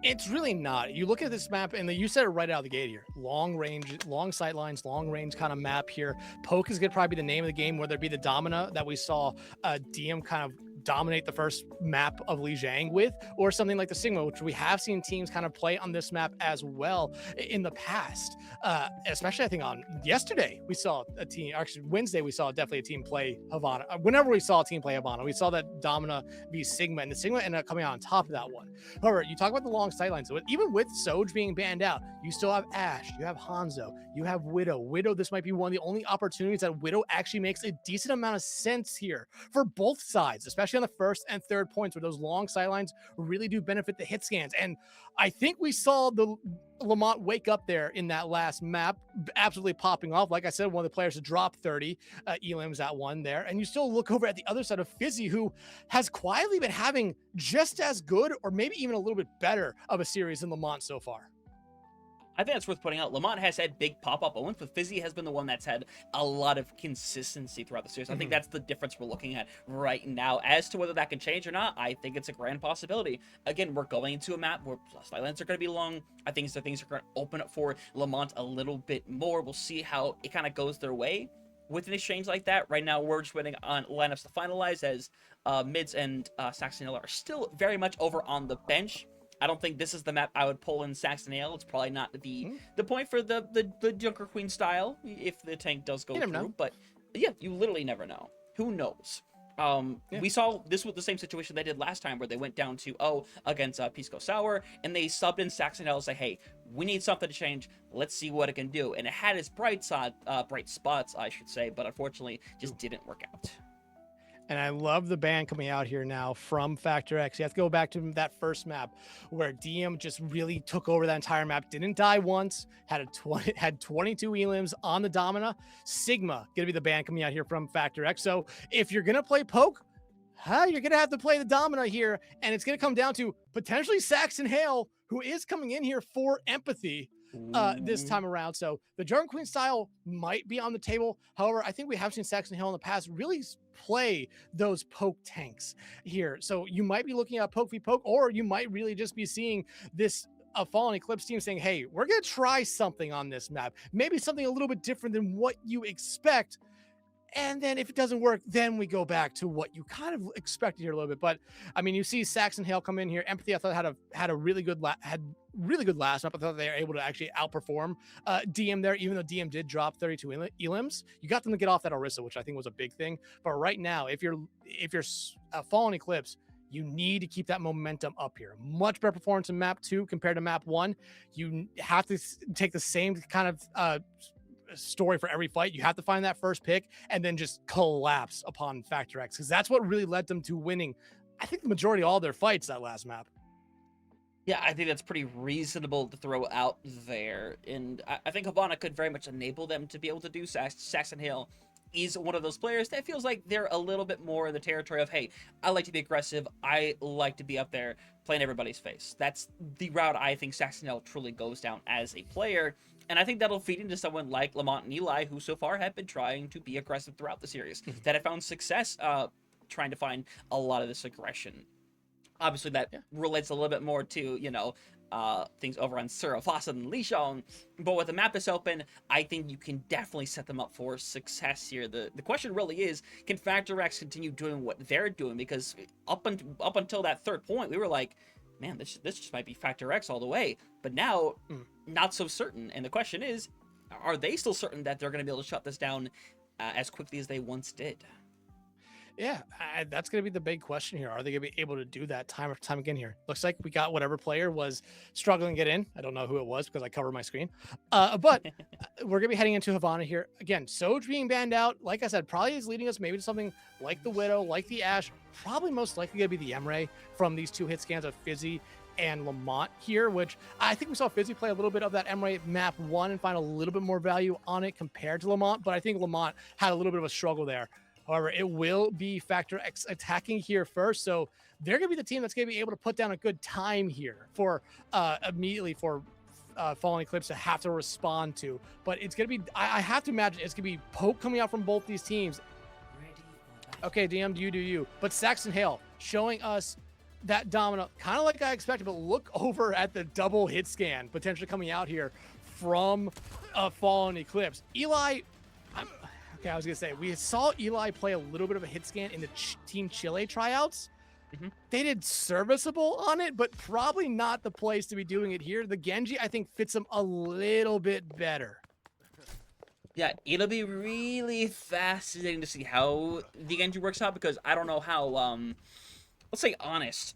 It's really not. You look at this map, and you said it right out of the gate here. Long range, long sight lines, long range kind of map here. Poke is going to probably be the name of the game, whether it be the Domina that we saw DM kind of dominate the first map of Li Jiang with, or something like the Sigma, which we have seen teams kind of play on this map as well in the past. Especially, I think on yesterday, we saw a team, actually Wednesday, we saw definitely a team play Havana. Whenever we saw a team play Havana, we saw that Domina v Sigma, and the Sigma ended up coming out on top of that one. However, you talk about the long sightlines, so even with Soj being banned out, you still have Ashe, you have Hanzo, you have Widow. Widow, this might be one of the only opportunities that Widow actually makes a decent amount of sense here for both sides, especially on the first and third points where those long sidelines really do benefit the hit scans. And I think we saw the Lamont wake up there in that last map, absolutely popping off. Like I said, one of the players to drop 30 elims at one there. And you still look over at the other side of Fizzy, who has quietly been having just as good or maybe even a little bit better of a series than Lamont so far. I think that's worth pointing out. Lamont has had big pop-up moments, but Fizzy has been the one that's had a lot of consistency throughout the series. I think that's the difference we're looking at right now. As to whether that can change or not, I think it's a grand possibility. Again, we're going into a map where sidelines are going to be long. I think so things are going to open up for Lamont a little bit more. We'll see how it kind of goes their way with an exchange like that. Right now, we're just waiting on lineups to finalize as Mids and Saxon are still very much over on the bench. I don't think this is the map I would pull in Saxon Ale. It's probably not the point for the Junker Queen style if the tank does go through. But yeah, you literally never know. Who knows? We saw this with the same situation they did last time where they went down 2-0 against Pisco Sour, and they subbed in Saxon Ale to say, hey, we need something to change. Let's see what it can do. And it had its bright spots, I should say, but unfortunately just didn't work out. And I love the ban coming out here now from Factor X. You have to go back to that first map where DM just really took over that entire map. Didn't die once. Had 22 elims on the Domina. Sigma gonna be the ban coming out here from Factor X. So if you're gonna play Poke, you're gonna have to play the Domina here, and it's gonna come down to potentially Saxon Hale, who is coming in here for Empathy this time around. So the German Queen style might be on the table. However, I think we have seen Saxon Hill in the past really play those Poke tanks here. So you might be looking at Poke v Poke, or you might really just be seeing this Fallen Eclipse team saying, hey, we're going to try something on this map. Maybe something a little bit different than what you expect. And then if it doesn't work, then we go back to what you kind of expected here a little bit. But I mean, you see Saxon Hale come in here. Empathy, I thought had a really good really good last map. I thought they were able to actually outperform DM there, even though DM did drop 32 elims. You got them to get off that Orisa, which I think was a big thing. But right now, if you're Fallen Eclipse, you need to keep that momentum up here. Much better performance in map 2 compared to map 1. You have to take the same kind of story for every fight. You have to find that first pick and then just collapse upon Factor X, because that's what really led them to winning, I think, the majority of all their fights that last map. Yeah, I think that's pretty reasonable to throw out there. And I think Habana could very much enable them to be able to do. Saxon Hill is one of those players that feels like they're a little bit more in the territory of, hey, I like to be aggressive. I like to be up there playing everybody's face. That's the route I think Saxon Hill truly goes down as a player. And I think that'll feed into someone like Lamont and Eli, who so far have been trying to be aggressive throughout the series, that have found success trying to find a lot of this aggression. Obviously, that relates a little bit more to, things over on Sura Fawcett and Lishong. But with the map this open, I think you can definitely set them up for success here. The question really is, can Factor X continue doing what they're doing? Because up until that third point, we were like, man, this just might be Factor X all the way. But now, not so certain. And the question is, are they still certain that they're going to be able to shut this down as quickly as they once did? Yeah, that's going to be the big question here. Are they going to be able to do that time after time again here? Looks like we got whatever player was struggling to get in. I don't know who it was because I covered my screen. But we're going to be heading into Havana here. Again, Soj being banned out, like I said, probably is leading us maybe to something like the Widow, like the Ashe. Probably most likely going to be the Emre from these 2 hit scans of Fizzy and Lamont here, which I think we saw Fizzy play a little bit of that Emre map 1 and find a little bit more value on it compared to Lamont. But I think Lamont had a little bit of a struggle there. However, it will be Factor X attacking here first, so they're going to be the team that's going to be able to put down a good time here for immediately for Fallen Eclipse to have to respond to. But it's going to be, I have to imagine it's going to be poke coming out from both these teams. Okay, DM, you do you. But Saxon Hale showing us that dominant, kind of like I expected, but look over at the double hit scan potentially coming out here from Fallen Eclipse. Eli, okay, I was going to say, we saw Eli play a little bit of a hit scan in the Team Chile tryouts. They did serviceable on it, but probably not the place to be doing it here. The Genji, I think, fits them a little bit better. Yeah, it'll be really fascinating to see how the Genji works out, because I don't know how, let's say honest,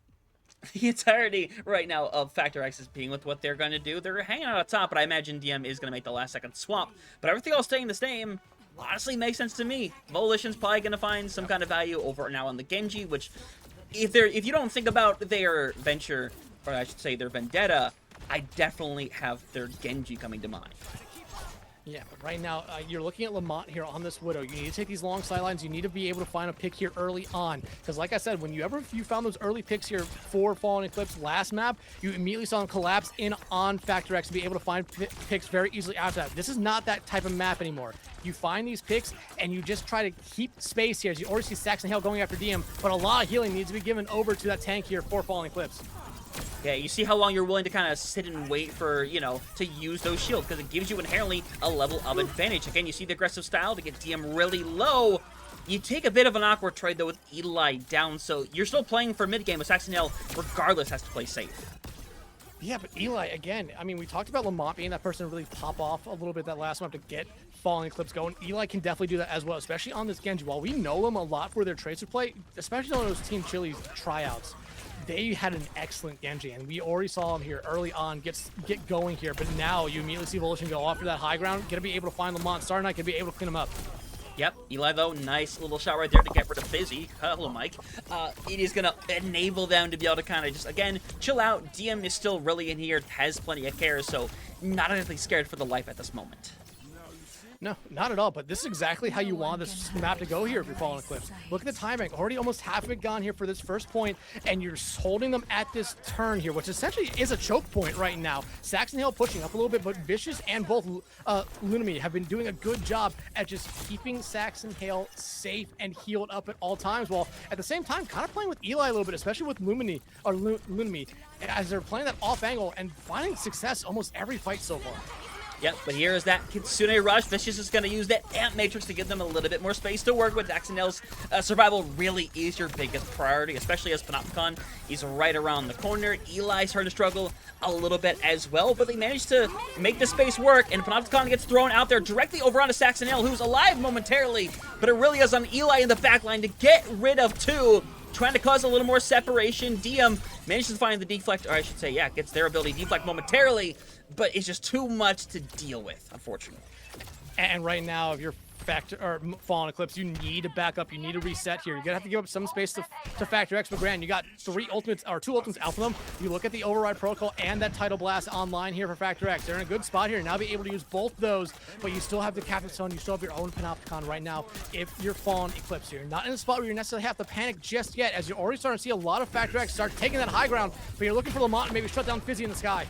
the entirety right now of Factor X is being with what they're going to do. They're hanging out at top, but I imagine DM is going to make the last second swap. But everything else staying the same honestly makes sense to me. Volition's probably going to find some kind of value over now on the Genji, which if you don't think about their venture, or I should say their vendetta, I definitely have their Genji coming to mind. Yeah, but right now, you're looking at Lamont here on this Widow. You need to take these long sidelines. You need to be able to find a pick here early on. Because like I said, when you found those early picks here for Fallen Eclipse last map, you immediately saw them collapse in on Factor X to be able to find picks very easily after that. This is not that type of map anymore. You find these picks, and you just try to keep space here. As you already see Saxon Hale going after DM, but a lot of healing needs to be given over to that tank here for Fallen Eclipse. Yeah, you see how long you're willing to kind of sit and wait for, to use those shields, because it gives you inherently a level of advantage. Again, you see the aggressive style to get DM really low. You take a bit of an awkward trade, though, with Eli down, so you're still playing for mid-game, but Saxon Hill, regardless, has to play safe. Yeah, but Eli, again, I mean, we talked about Lamont being that person to really pop off a little bit that last one to get Fallen Eclipse going. Eli can definitely do that as well, especially on this Genji. While we know them a lot for their tracer play, especially on those Team Chile tryouts, they had an excellent Genji, and we already saw him here early on get going here, but now you immediately see Volition go off to that high ground, gonna be able to find Lamont. Star Knight can be able to clean him up. Yep, Eli, though, nice little shot right there to get rid of Fizzy. Hello, Mike. It is going to enable them to be able to kind of just, again, chill out. DM is still really in here, has plenty of care, so not anything scared for the life at this moment. No, not at all, but this is exactly how you want this map to go here if you're Fallen Eclipse. Look at the timing. Already almost half of it gone here for this first point, and you're holding them at this turn here, which essentially is a choke point right now. Saxon Hill pushing up a little bit, but Vicious and both Lunami have been doing a good job at just keeping Saxon Hill safe and healed up at all times, while at the same time kind of playing with Eli a little bit, especially with Lunami, as they're playing that off angle and finding success almost every fight so far. Yep, but here is that Kitsune Rush. Vicious is going to use that Amp Matrix to give them a little bit more space to work with. Axonel's survival really is your biggest priority, especially as Panopticon is right around the corner. Eli's starting to struggle a little bit as well, but they managed to make the space work, and Panopticon gets thrown out there directly over onto Saxonel, who's alive momentarily, but it really is on Eli in the backline to get rid of two, trying to cause a little more separation. DM manages to find the deflect, or I should say, yeah, gets their ability to deflect momentarily, but it's just too much to deal with, unfortunately. And right now, if you're Fallen Eclipse, you need to back up. You need to reset here. You're gonna have to give up some space to Factor X. But Grand, you got two ultimates out for them. You look at the override protocol and that Tidal Blast online here for Factor X. They're in a good spot here. Now be able to use both those, but you still have the Captain Stone. You still have your own Panopticon right now. If you're Fallen Eclipse here, not in a spot where you necessarily have to panic just yet, as you're already starting to see a lot of Factor X start taking that high ground. But you're looking for Lamont and maybe shut down Fizzy in the sky.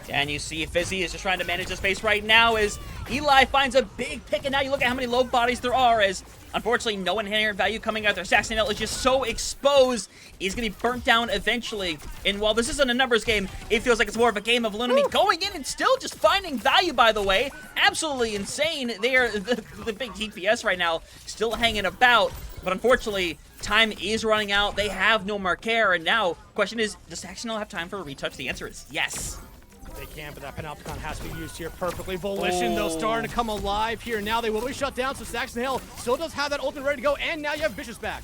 And you see Fizzy is just trying to manage the space right now as Eli finds a big pick, and now you look at how many low bodies there are, as unfortunately no inherent value coming out there. Saxonel is just so exposed, he's going to be burnt down eventually. And while this isn't a numbers game, it feels like it's more of a game of Lunami going in and still just finding value, by the way. Absolutely insane. They are the big DPS right now, still hanging about. But unfortunately, time is running out. They have no more care. And now, question is, does Saxonel have time for a retouch? The answer is yes. They can, but that Panopticon has to be used here perfectly. Volition, though, starting to come alive here. Now they will be shut down, so Saxonel still does have that ultimate ready to go, and now you have Vicious back.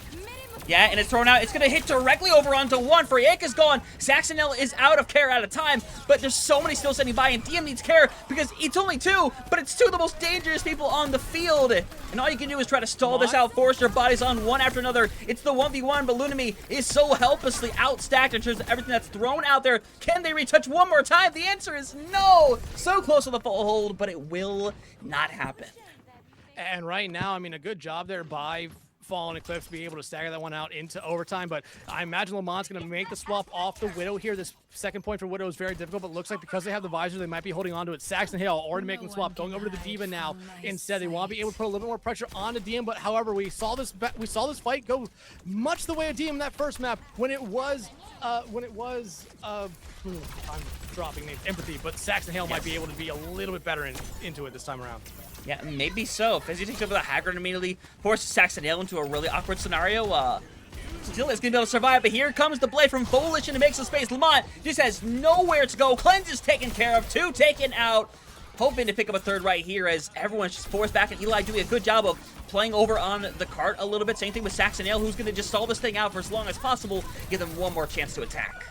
Yeah, and it's thrown out. It's going to hit directly over onto one. Freyak is gone. Saxonel is out of care out of time, but there's so many still standing by, and DM needs care because it's only two, but it's two of the most dangerous people on the field. And all you can do is try to stall this out, force their bodies on one after another. It's the 1v1, but Lunami is so helplessly outstacked in terms of everything that's thrown out there. Can they retouch one more time? The answer is no. So close to the full hold, but it will not happen. And right now, I mean, a good job there by Fallen Eclipse to be able to stagger that one out into overtime, but I imagine Lamont's going to make the swap off the Widow here. This second point for Widow is very difficult, but it looks like because they have the visor, they might be holding on to it. Saxon Hale already making the swap, going over to the D.Va now. Instead, they want to be able to put a little bit more pressure on the DM, but however, we saw this fight go much the way of DM in that first map when it was I'm dropping names, Empathy, but Saxon Hale might be able to be a little bit better into it this time around. Yeah, maybe so. Fizzy takes over the high ground immediately, forces Saxonel into a really awkward scenario. Still is going to be able to survive, but here comes the blade from Volition to make some space. Lamont just has nowhere to go. Cleanse is taken care of, two taken out. Hoping to pick up a third right here as everyone's just forced back, and Eli doing a good job of playing over on the cart a little bit. Same thing with Saxonel, who's going to just stall this thing out for as long as possible, give them one more chance to attack.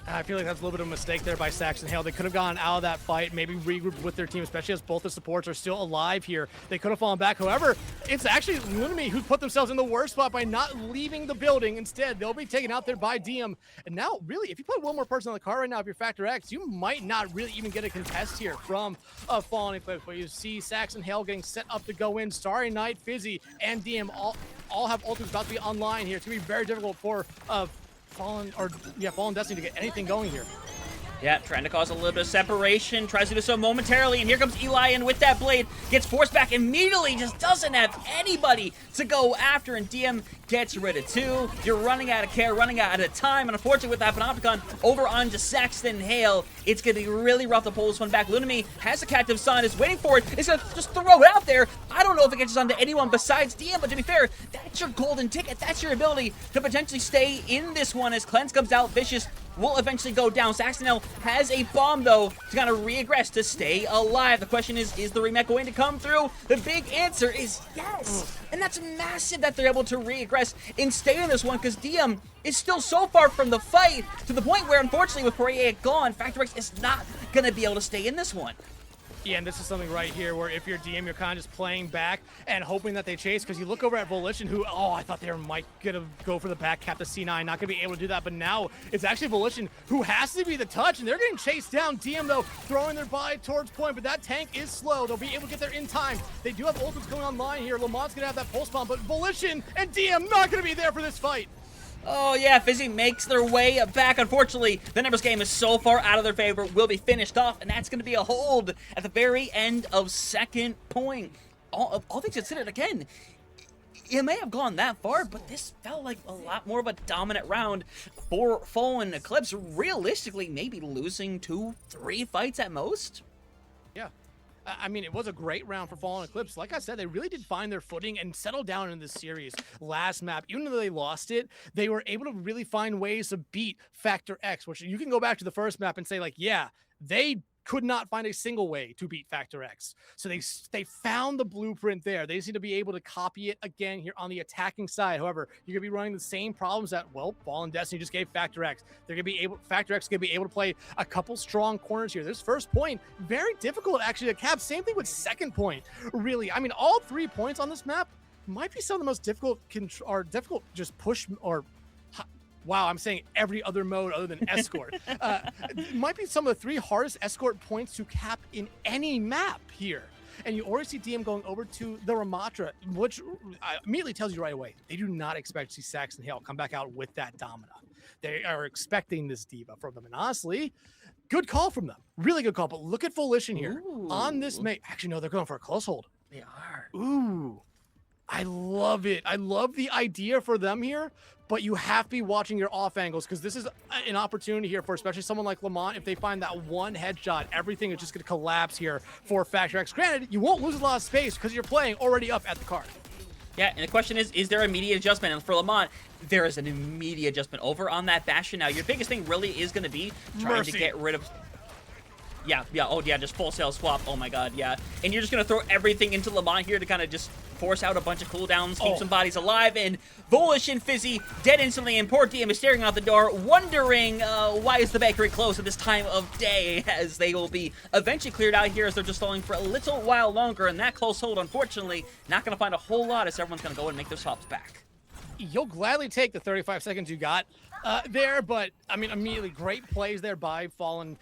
I feel like that's a little bit of a mistake there by Saxon Hale. They could have gone out of that fight, maybe regrouped with their team, especially as both the supports are still alive here. They could have fallen back. However, it's actually Lunami who put themselves in the worst spot by not leaving the building. Instead, they'll be taken out there by DM. And now, really, if you put one more person on the car right now, if you're Factor X, you might not really even get a contest here from a Fallen Eclipse, where you see Saxon Hale getting set up to go in. Starry Night, Fizzy, and DM all have ultimates about to be online here. It's going to be very difficult for Fallen Destiny to get anything going here. Yeah, trying to cause a little bit of separation, tries to do so momentarily, and here comes Eli in with that blade, gets forced back immediately, just doesn't have anybody to go after, and DM gets rid of two. You're running out of care, running out of time, and unfortunately with that Panopticon over onto Saxton Hale, it's going to be really rough to pull this one back. Lunami has a captive son, is waiting for it, is going to just throw it out there. I don't know if it catches on to anyone besides DM, but to be fair, that's your golden ticket, that's your ability to potentially stay in this one as Cleanse comes out. Vicious will eventually go down. Saxonel has a bomb, though, to kind of reaggress to stay alive. The question is the remake going to come through? The big answer is yes. And that's massive that they're able to reaggress and stay in this one, because DM is still so far from the fight to the point where, unfortunately, with Poirier gone, Factor X is not going to be able to stay in this one. Yeah, and this is something right here where if you're DM, you're kind of just playing back and hoping that they chase, because you look over at Volition, who, I thought they might go for the back cap to C9, not going to be able to do that, but now it's actually Volition who has to be the touch, and they're getting chased down. DM, though, throwing their body towards point, but that tank is slow. They'll be able to get there in time. They do have ultimates going online here. Lamont's going to have that pulse bomb, but Volition and DM not going to be there for this fight. Oh yeah, Fizzy makes their way back. Unfortunately, the numbers game is so far out of their favor, will be finished off, and that's going to be a hold at the very end of second point. All things considered, again, it may have gone that far, but this felt like a lot more of a dominant round for Fallen Eclipse. Realistically, maybe losing 2-3 fights at most. Yeah. I mean, it was a great round for Fallen Eclipse. Like I said, they really did find their footing and settle down in this series. Last map, even though they lost it, they were able to really find ways to beat Factor X, which you can go back to the first map and say, like, yeah, they could not find a single way to beat Factor X. So they found the blueprint there. They just need to be able to copy it again here on the attacking side. However, you're gonna be running the same problems that, well, Fallen Destiny just gave Factor X. Factor X is gonna be able to play a couple strong corners here. This first point, very difficult actually to cap. Same thing with second point, really. I mean, all 3 points on this map might be some of the most difficult just push or wow, I'm saying every other mode other than escort. Might be some of the 3 hardest escort points to cap in any map here. And you already see DM going over to the Ramatra, which immediately tells you right away, they do not expect to see Saxon Hale come back out with that Domina. They are expecting this Diva from them. And honestly, good call from them. Really good call. But look at Volition here. Ooh. On this mate. Actually, no, they're going for a close hold. They are. Ooh. I love it. I love the idea for them here, but you have to be watching your off angles because this is an opportunity here for especially someone like Lamont. If they find that one headshot, everything is just going to collapse here for Factor X. Granted, you won't lose a lot of space because you're playing already up at the card. Yeah, and the question is there immediate adjustment? And for Lamont, there is an immediate adjustment over on that Bastion. Now, your biggest thing really is going to be trying to get rid of... Yeah, just full sail swap. Oh my god, yeah. And you're just going to throw everything into Lamont here to kind of just force out a bunch of cooldowns, keep some bodies alive, and Volition Fizzy dead instantly, and poor DM is staring out the door, wondering why is the bakery closed at this time of day, as they will be eventually cleared out here as they're just stalling for a little while longer, and that close hold, unfortunately, not going to find a whole lot as everyone's going to go and make their swaps back. You'll gladly take the 35 seconds you got there, but I mean, immediately great plays there by Fallen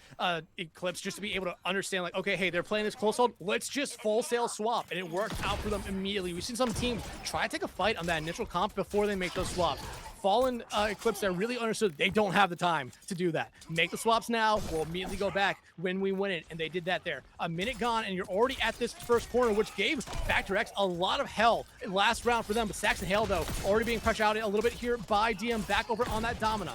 Eclipse just to be able to understand, like, okay, hey, they're playing this close hold, let's just full sail swap, and it worked out for them immediately. We've seen some teams try to take a fight on that initial comp before they make those swaps. Fallen Eclipse there really understood they don't have the time to do that. Make the swaps now, we'll immediately go back when we win it, and they did that there. A minute gone, and you're already at this first corner, which gave Factor X a lot of hell last round for them, but Saxon Hale, though, already being pressured out a little bit here by DM back over on that Domina.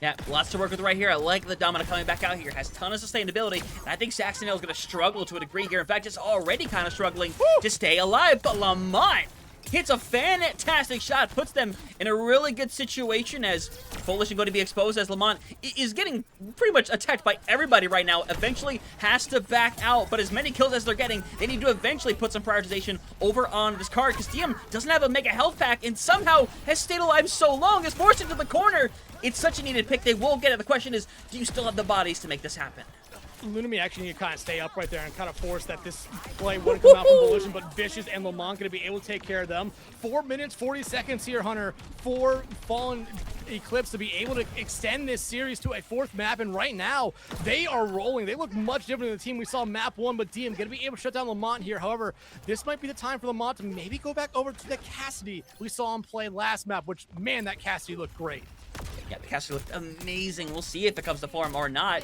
Yeah, lots to work with right here. I like the Domina coming back out here. Has a ton of sustainability. And I think Saxon Hale is going to struggle to a degree here. In fact, it's already kind of struggling to stay alive. But Lamont hits a fantastic shot, puts them in a really good situation as Volition going to be exposed as Lamont is getting pretty much attacked by everybody right now. Eventually has to back out, but as many kills as they're getting, they need to eventually put some prioritization over on this card because DM doesn't have a mega health pack and somehow has stayed alive so long, is forced into the corner. It's such a needed pick. They will get it. The question is, do you still have the bodies to make this happen? Lunami actually need to kind of stay up right there and kind of force that this play wouldn't come out from Volition, but Vicious and Lamont going to be able to take care of them. 4 minutes, 40 seconds here, Hunter, for Fallen Eclipse to be able to extend this series to a 4th map, and right now, they are rolling. They look much different than the team we saw map 1, but DM going to be able to shut down Lamont here. However, this might be the time for Lamont to maybe go back over to the Cassidy we saw him play last map, which, man, that Cassidy looked great. Yeah, the caster looked amazing. We'll see if it comes to form or not.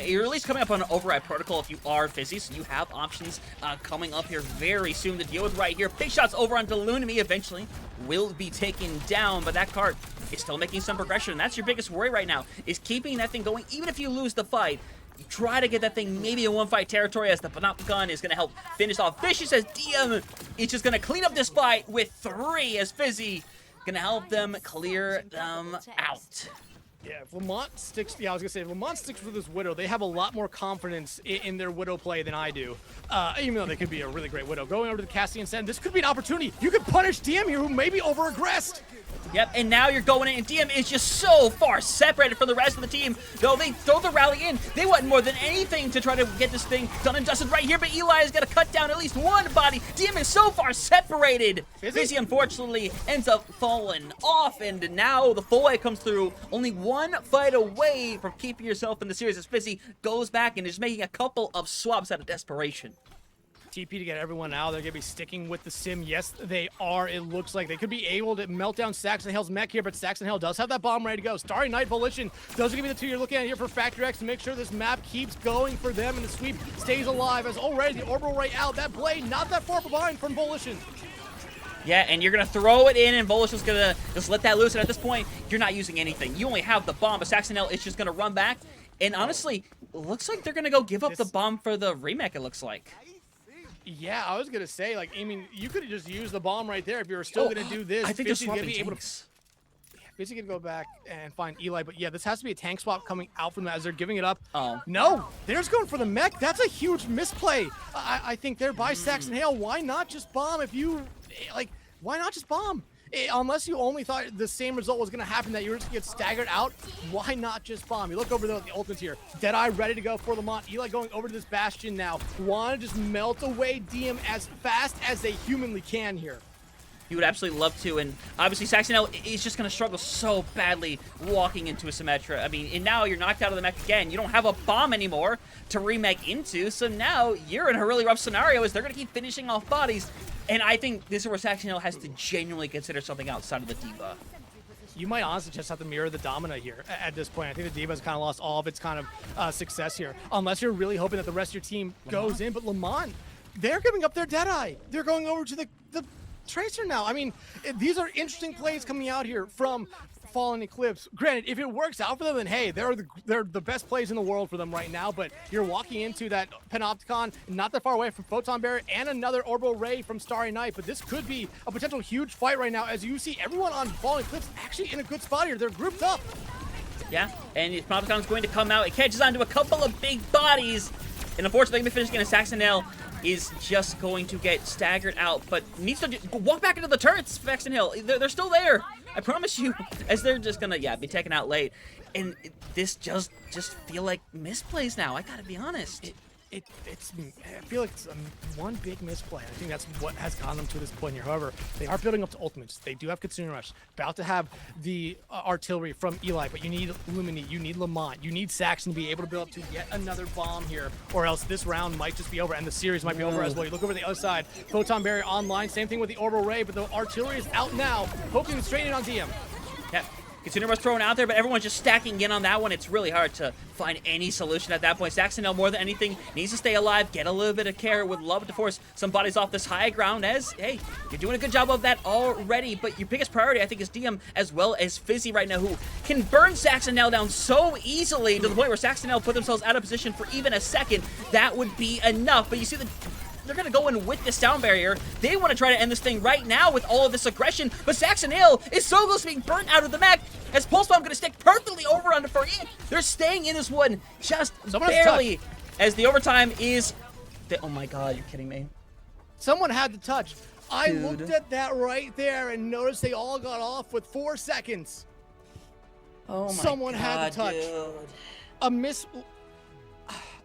You're at least coming up on an override protocol if you are Fizzy, so you have options coming up here very soon to deal with right here. Big shots over onto Lunami eventually will be taken down, but that card is still making some progression, and that's your biggest worry right now, is keeping that thing going. Even if you lose the fight, you try to get that thing maybe in one-fight territory as the Panopticon is going to help finish off Vicious as DM is just going to clean up this fight with 3 as Fizzy gonna help them clear them out. Yeah, if Lamont sticks, if Lamont sticks with this Widow, they have a lot more confidence in their Widow play than I do. Even though they could be a really great Widow. Going over to the Cassian Sen, this could be an opportunity. You could punish DM here who maybe over-aggressed. Yep, and now you're going in, and DM is just so far separated from the rest of the team. Though they throw the rally in, they want more than anything to try to get this thing done and dusted right here, but Eli is going to cut down at least one body. DM is so far separated. Fizzy, unfortunately, ends up falling off, and now the full wave comes through. Only one fight away from keeping yourself in the series as Fizzy goes back and is making a couple of swaps out of desperation. TP to get everyone out. They're going to be sticking with the sim. Yes, they are. It looks like they could be able to melt down Saxon Hale's mech here, but Saxon Hale does have that bomb ready to go. Starry Night Volition. Those are going to be the 2 you're looking at here for Factor X to make sure this map keeps going for them and the sweep stays alive as already the orbital right out. That blade not that far behind from Volition. Yeah, and you're going to throw it in, and Volition's going to just let that loose, and at this point, you're not using anything. You only have the bomb, but Saxon Hale is just going to run back. And honestly, looks like they're gonna go give up the This- bomb for the remake, it looks like. Yeah, I was gonna say, like, I mean, you could have just used the bomb right there if you were still gonna do this. I think they're 50's gonna swapping be able to tanks. basically go back and find Eli, but yeah, this has to be a tank swap coming out from that as they're giving it up. Oh. No, they're just going for the mech. That's a huge misplay. I think they're by Saxon Hale. Why not just bomb if you, like, why not just bomb? Unless you only thought the same result was going to happen, that you were just going to get staggered out, why not just bomb? You look over there at the ultimates here. Deadeye ready to go for Lamont. Eli going over to this Bastion now. Want to just melt away DM as fast as they humanly can here. You would absolutely love to, and obviously Saxonel is just going to struggle so badly walking into a Symmetra. I mean, and now you're knocked out of the mech again. You don't have a bomb anymore to remake into, so now you're in a really rough scenario as they're going to keep finishing off bodies. And I think this is where Saxonel has to genuinely consider something outside of the Diva. You might honestly just have to mirror the Domina here at this point. I think the Diva's kind of lost all of its kind of success here, unless you're really hoping that the rest of your team goes in. But Lamont, they're giving up their Deadeye. They're going over to the Tracer now. I mean, these are interesting plays coming out here from Fallen Eclipse. Granted, if it works out for them, then hey, they're the best plays in the world for them right now. But you're walking into that Panopticon not that far away from Photon Barrier and another Orbital Ray from Starry Night. But this could be a potential huge fight right now, as you see everyone on Fallen Eclipse actually in a good spot here. They're grouped up. Yeah, and Panopticon's going to come out. It catches onto a couple of big bodies. And unfortunately, the finishing in a Saxonel is just going to get staggered out, but needs to walk back into the turrets, Faxon Hill. They're still there. I promise you, as they're just gonna, be taken out late. And this just feel like misplays now. I gotta be honest. I feel like it's one big misplay. I think that's what has gotten them to this point here. However, they are building up to ultimates. They do have Kitsune Rush. About to have the artillery from Eli, but you need Lumini, you need Lamont, you need Saxon to be able to build up to yet another bomb here, or else this round might just be over, and the series might be over as well. You look over the other side, Photon Barrier online, same thing with the Orbital Ray, but the artillery is out now, poking straight in on DM. Yeah. Kitsune was thrown out there, but everyone's just stacking in on that one. It's really hard to find any solution at that point. Saxonel, more than anything, needs to stay alive, get a little bit of care, would love to force some bodies off this high ground as, hey, you're doing a good job of that already, but your biggest priority, I think, is DM as well as Fizzy right now, who can burn Saxonel down so easily to the point where Saxonel put themselves out of position for even a second. That would be enough, but you see they're going to go in with the sound barrier. They want to try to end this thing right now with all of this aggression, but Saxonel is so close to being burnt out of the mech as Pulse Bomb going to stick perfectly over onto Farid. They're staying in this one just barely as the overtime is... Oh my god, you're kidding me. Someone had to touch. I Dude. looked at that right there and noticed they all got off with 4 seconds. Oh my Someone god, had to touch. dude. A miss...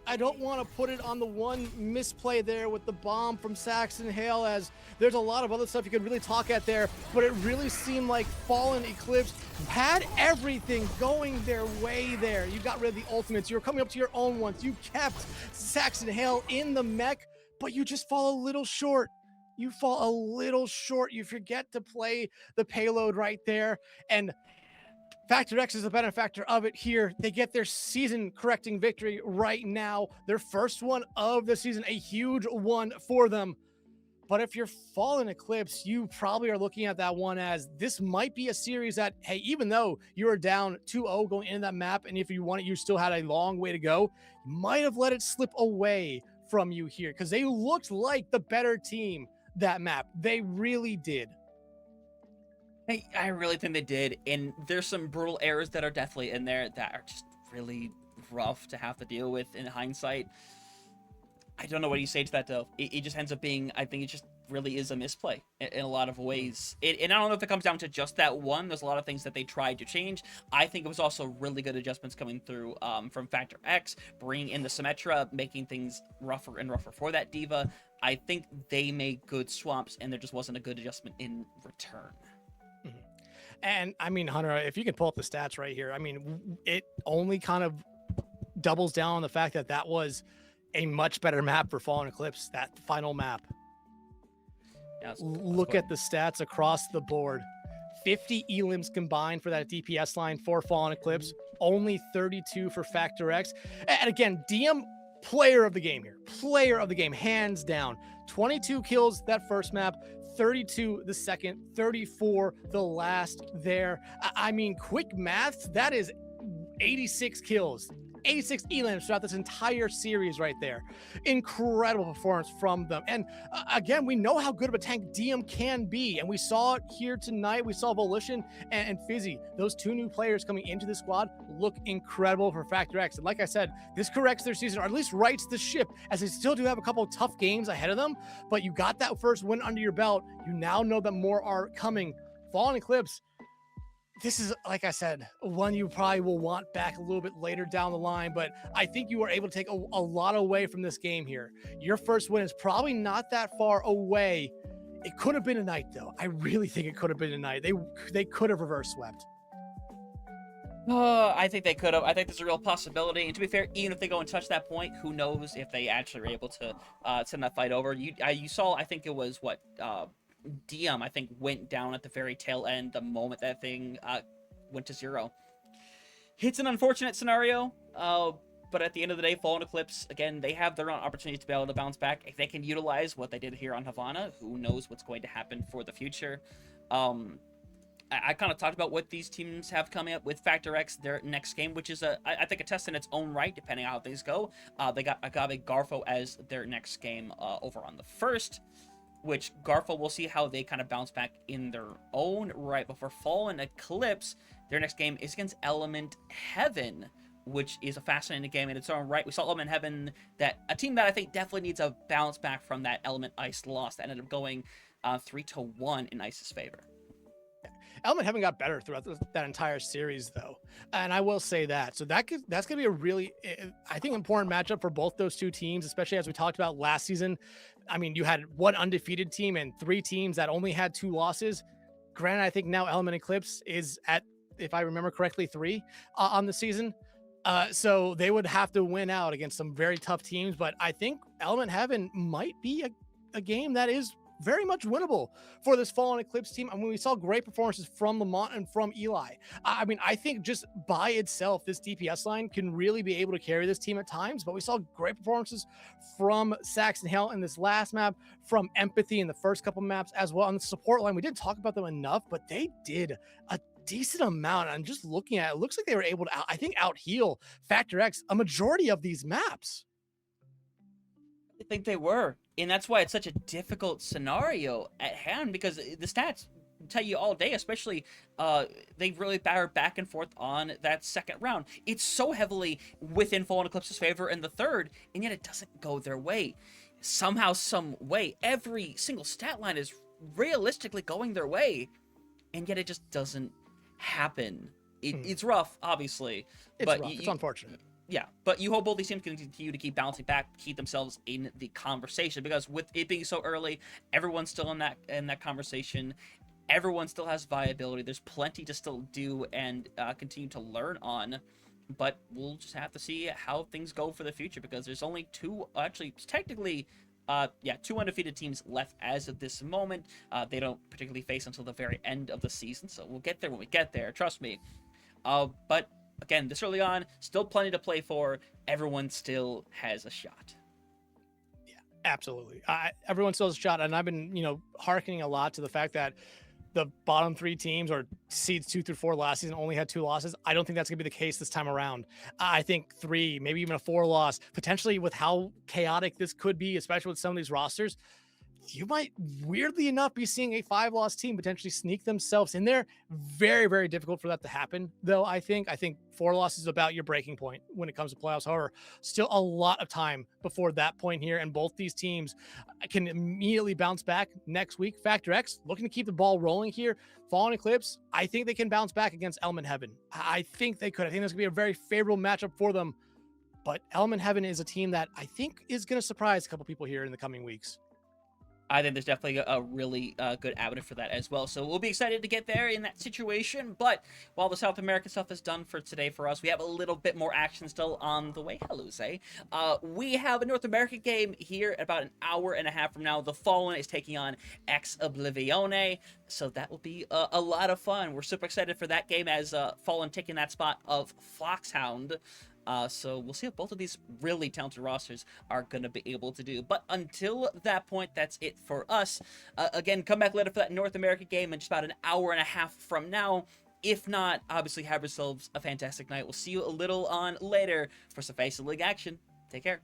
I don't want to put it on the one misplay there with the bomb from Saxon Hale, as there's a lot of other stuff you could really talk at there, but it really seemed like Fallen Eclipse had everything going their way there. You got rid of the ultimates, you were coming up to your own ones, you kept Saxon Hale in the mech, but you just fall a little short. You fall a little short. You forget to play the payload right there, and Factor X is a benefactor of it here. They get their season-correcting victory right now. Their first one of the season, a huge one for them. But if you're Fallen Eclipse, you probably are looking at that one as this might be a series that, hey, even though you were down 2-0 going into that map, and if you want it, you still had a long way to go, you might have let it slip away from you here, because they looked like the better team that map. They really did. I really think they did, and there's some brutal errors that are definitely in there that are just really rough to have to deal with in hindsight. I don't know what you say to that, though. It just ends up being, I think it just really is a misplay in a lot of ways. And I don't know if it comes down to just that one. There's a lot of things that they tried to change. I think it was also really good adjustments coming through from Factor X, bringing in the Symmetra, making things rougher and rougher for that Diva. I think they made good swaps, and there just wasn't a good adjustment in return. And I mean, Hunter, if you can pull up the stats right here, I mean, it only kind of doubles down on the fact that that was a much better map for Fallen Eclipse, that final map. Yeah, Look at the stats across the board. 50 elims combined for that DPS line for Fallen Eclipse, only 32 for Factor X. And again, DM player of the game here, player of the game, hands down. 22 kills that first map, 32 the second, 34 the last there. I mean, quick maths, that is 86 kills A6 elims throughout this entire series right there. Incredible performance from them. And again, we know how good of a tank DM can be. And we saw it here tonight. We saw Volition and Fizzy, those two new players coming into the squad, look incredible for Factor X. And like I said, this corrects their season, or at least rights the ship, as they still do have a couple of tough games ahead of them. But you got that first win under your belt. You now know that more are coming. Fallen Eclipse, this is, like I said, one you probably will want back a little bit later down the line, but I think you were able to take a lot away from this game here. Your first win is probably not that far away. It could have been a night, though. I really think it could have been a night. They could have reverse swept. I think they could have. I think there's a real possibility. And to be fair, even if they go and touch that point, who knows if they actually were able to send that fight over. You saw, I think it was, DM, I think, went down at the very tail end the moment that thing went to 0. It's an unfortunate scenario, but at the end of the day, Fallen Eclipse, again, they have their own opportunities to be able to bounce back. If they can utilize what they did here on Havana, who knows what's going to happen for the future. I kind of talked about what these teams have coming up with Factor X, their next game, which is, I think, a test in its own right, depending on how things go. They got Agave Garfo as their next game over on the 1st, which Garfo, we'll see how they kind of bounce back in their own right. But for Fallen Eclipse, their next game is against Element Heaven, which is a fascinating game in its own right. We saw Element Heaven, a team that I think definitely needs a bounce back from that Element Ice loss that ended up going 3-1 in Ice's favor. Element Heaven got better throughout that entire series, though, and I will say that. So that's going to be a really, I think, important matchup for both those two teams, especially as we talked about last season. I mean, you had one undefeated team and 3 teams that only had 2 losses. Granted, I think now Element Eclipse is at, if I remember correctly, 3 on the season. So they would have to win out against some very tough teams. But I think Element Heaven might be a game that is very much winnable for this Fallen Eclipse team. I mean, we saw great performances from Lamont and from Eli. I mean, I think just by itself, this DPS line can really be able to carry this team at times, but we saw great performances from Saxon Hell in this last map, from Empathy in the first couple maps as well. On the support line, we didn't talk about them enough, but they did a decent amount. I'm just looking at it, looks like they were able to, I think, out heal Factor X a majority of these maps. I think they were, and that's why it's such a difficult scenario at hand, because the stats tell you all day, especially they really battered back and forth on that second round. It's so heavily within Fallen Eclipse's favor in the third, and yet it doesn't go their way. Somehow, some way, every single stat line is realistically going their way, and yet it just doesn't happen. It's rough, obviously. It's unfortunate. Yeah, but you hope both these teams can continue to keep bouncing back, keep themselves in the conversation, because with it being so early, everyone's still in that conversation. Everyone still has viability. There's plenty to still do and continue to learn on, but we'll just have to see how things go for the future, because there's only 2, actually, technically, 2 undefeated teams left as of this moment. They don't particularly face until the very end of the season, so we'll get there when we get there, trust me. But again, this early on, still plenty to play for. Everyone still has a shot. Yeah, absolutely. Everyone still has a shot, and I've been, hearkening a lot to the fact that the bottom 3 teams, or seeds 2 through 4 last season, only had 2 losses. I don't think that's going to be the case this time around. I think 3, maybe even a 4 loss, potentially, with how chaotic this could be, especially with some of these rosters. You might, weirdly enough, be seeing a 5-loss team potentially sneak themselves in there. Very, very difficult for that to happen, though. I think 4 losses is about your breaking point when it comes to playoffs. However, still a lot of time before that point here, and both these teams can immediately bounce back next week. Factor X looking to keep the ball rolling here. Fallen Eclipse, I think they can bounce back against Element Heaven. I think they could. I think this could be a very favorable matchup for them. But Element Heaven is a team that I think is going to surprise a couple people here in the coming weeks. I think there's definitely a really good avenue for that as well. So we'll be excited to get there in that situation. But while the South American stuff is done for today for us, we have a little bit more action still on the way. Hello, Zay. We have a North American game here about an hour and a half from now. The Fallen is taking on Ex Oblivione. So that will be a lot of fun. We're super excited for that game, as Fallen taking that spot of Foxhound. So we'll see what both of these really talented rosters are going to be able to do. But until that point, that's it for us. Again, come back later for that North American game in just about an hour and a half from now. If not, obviously have yourselves a fantastic night. We'll see you a little on later for some Faceit League action. Take care.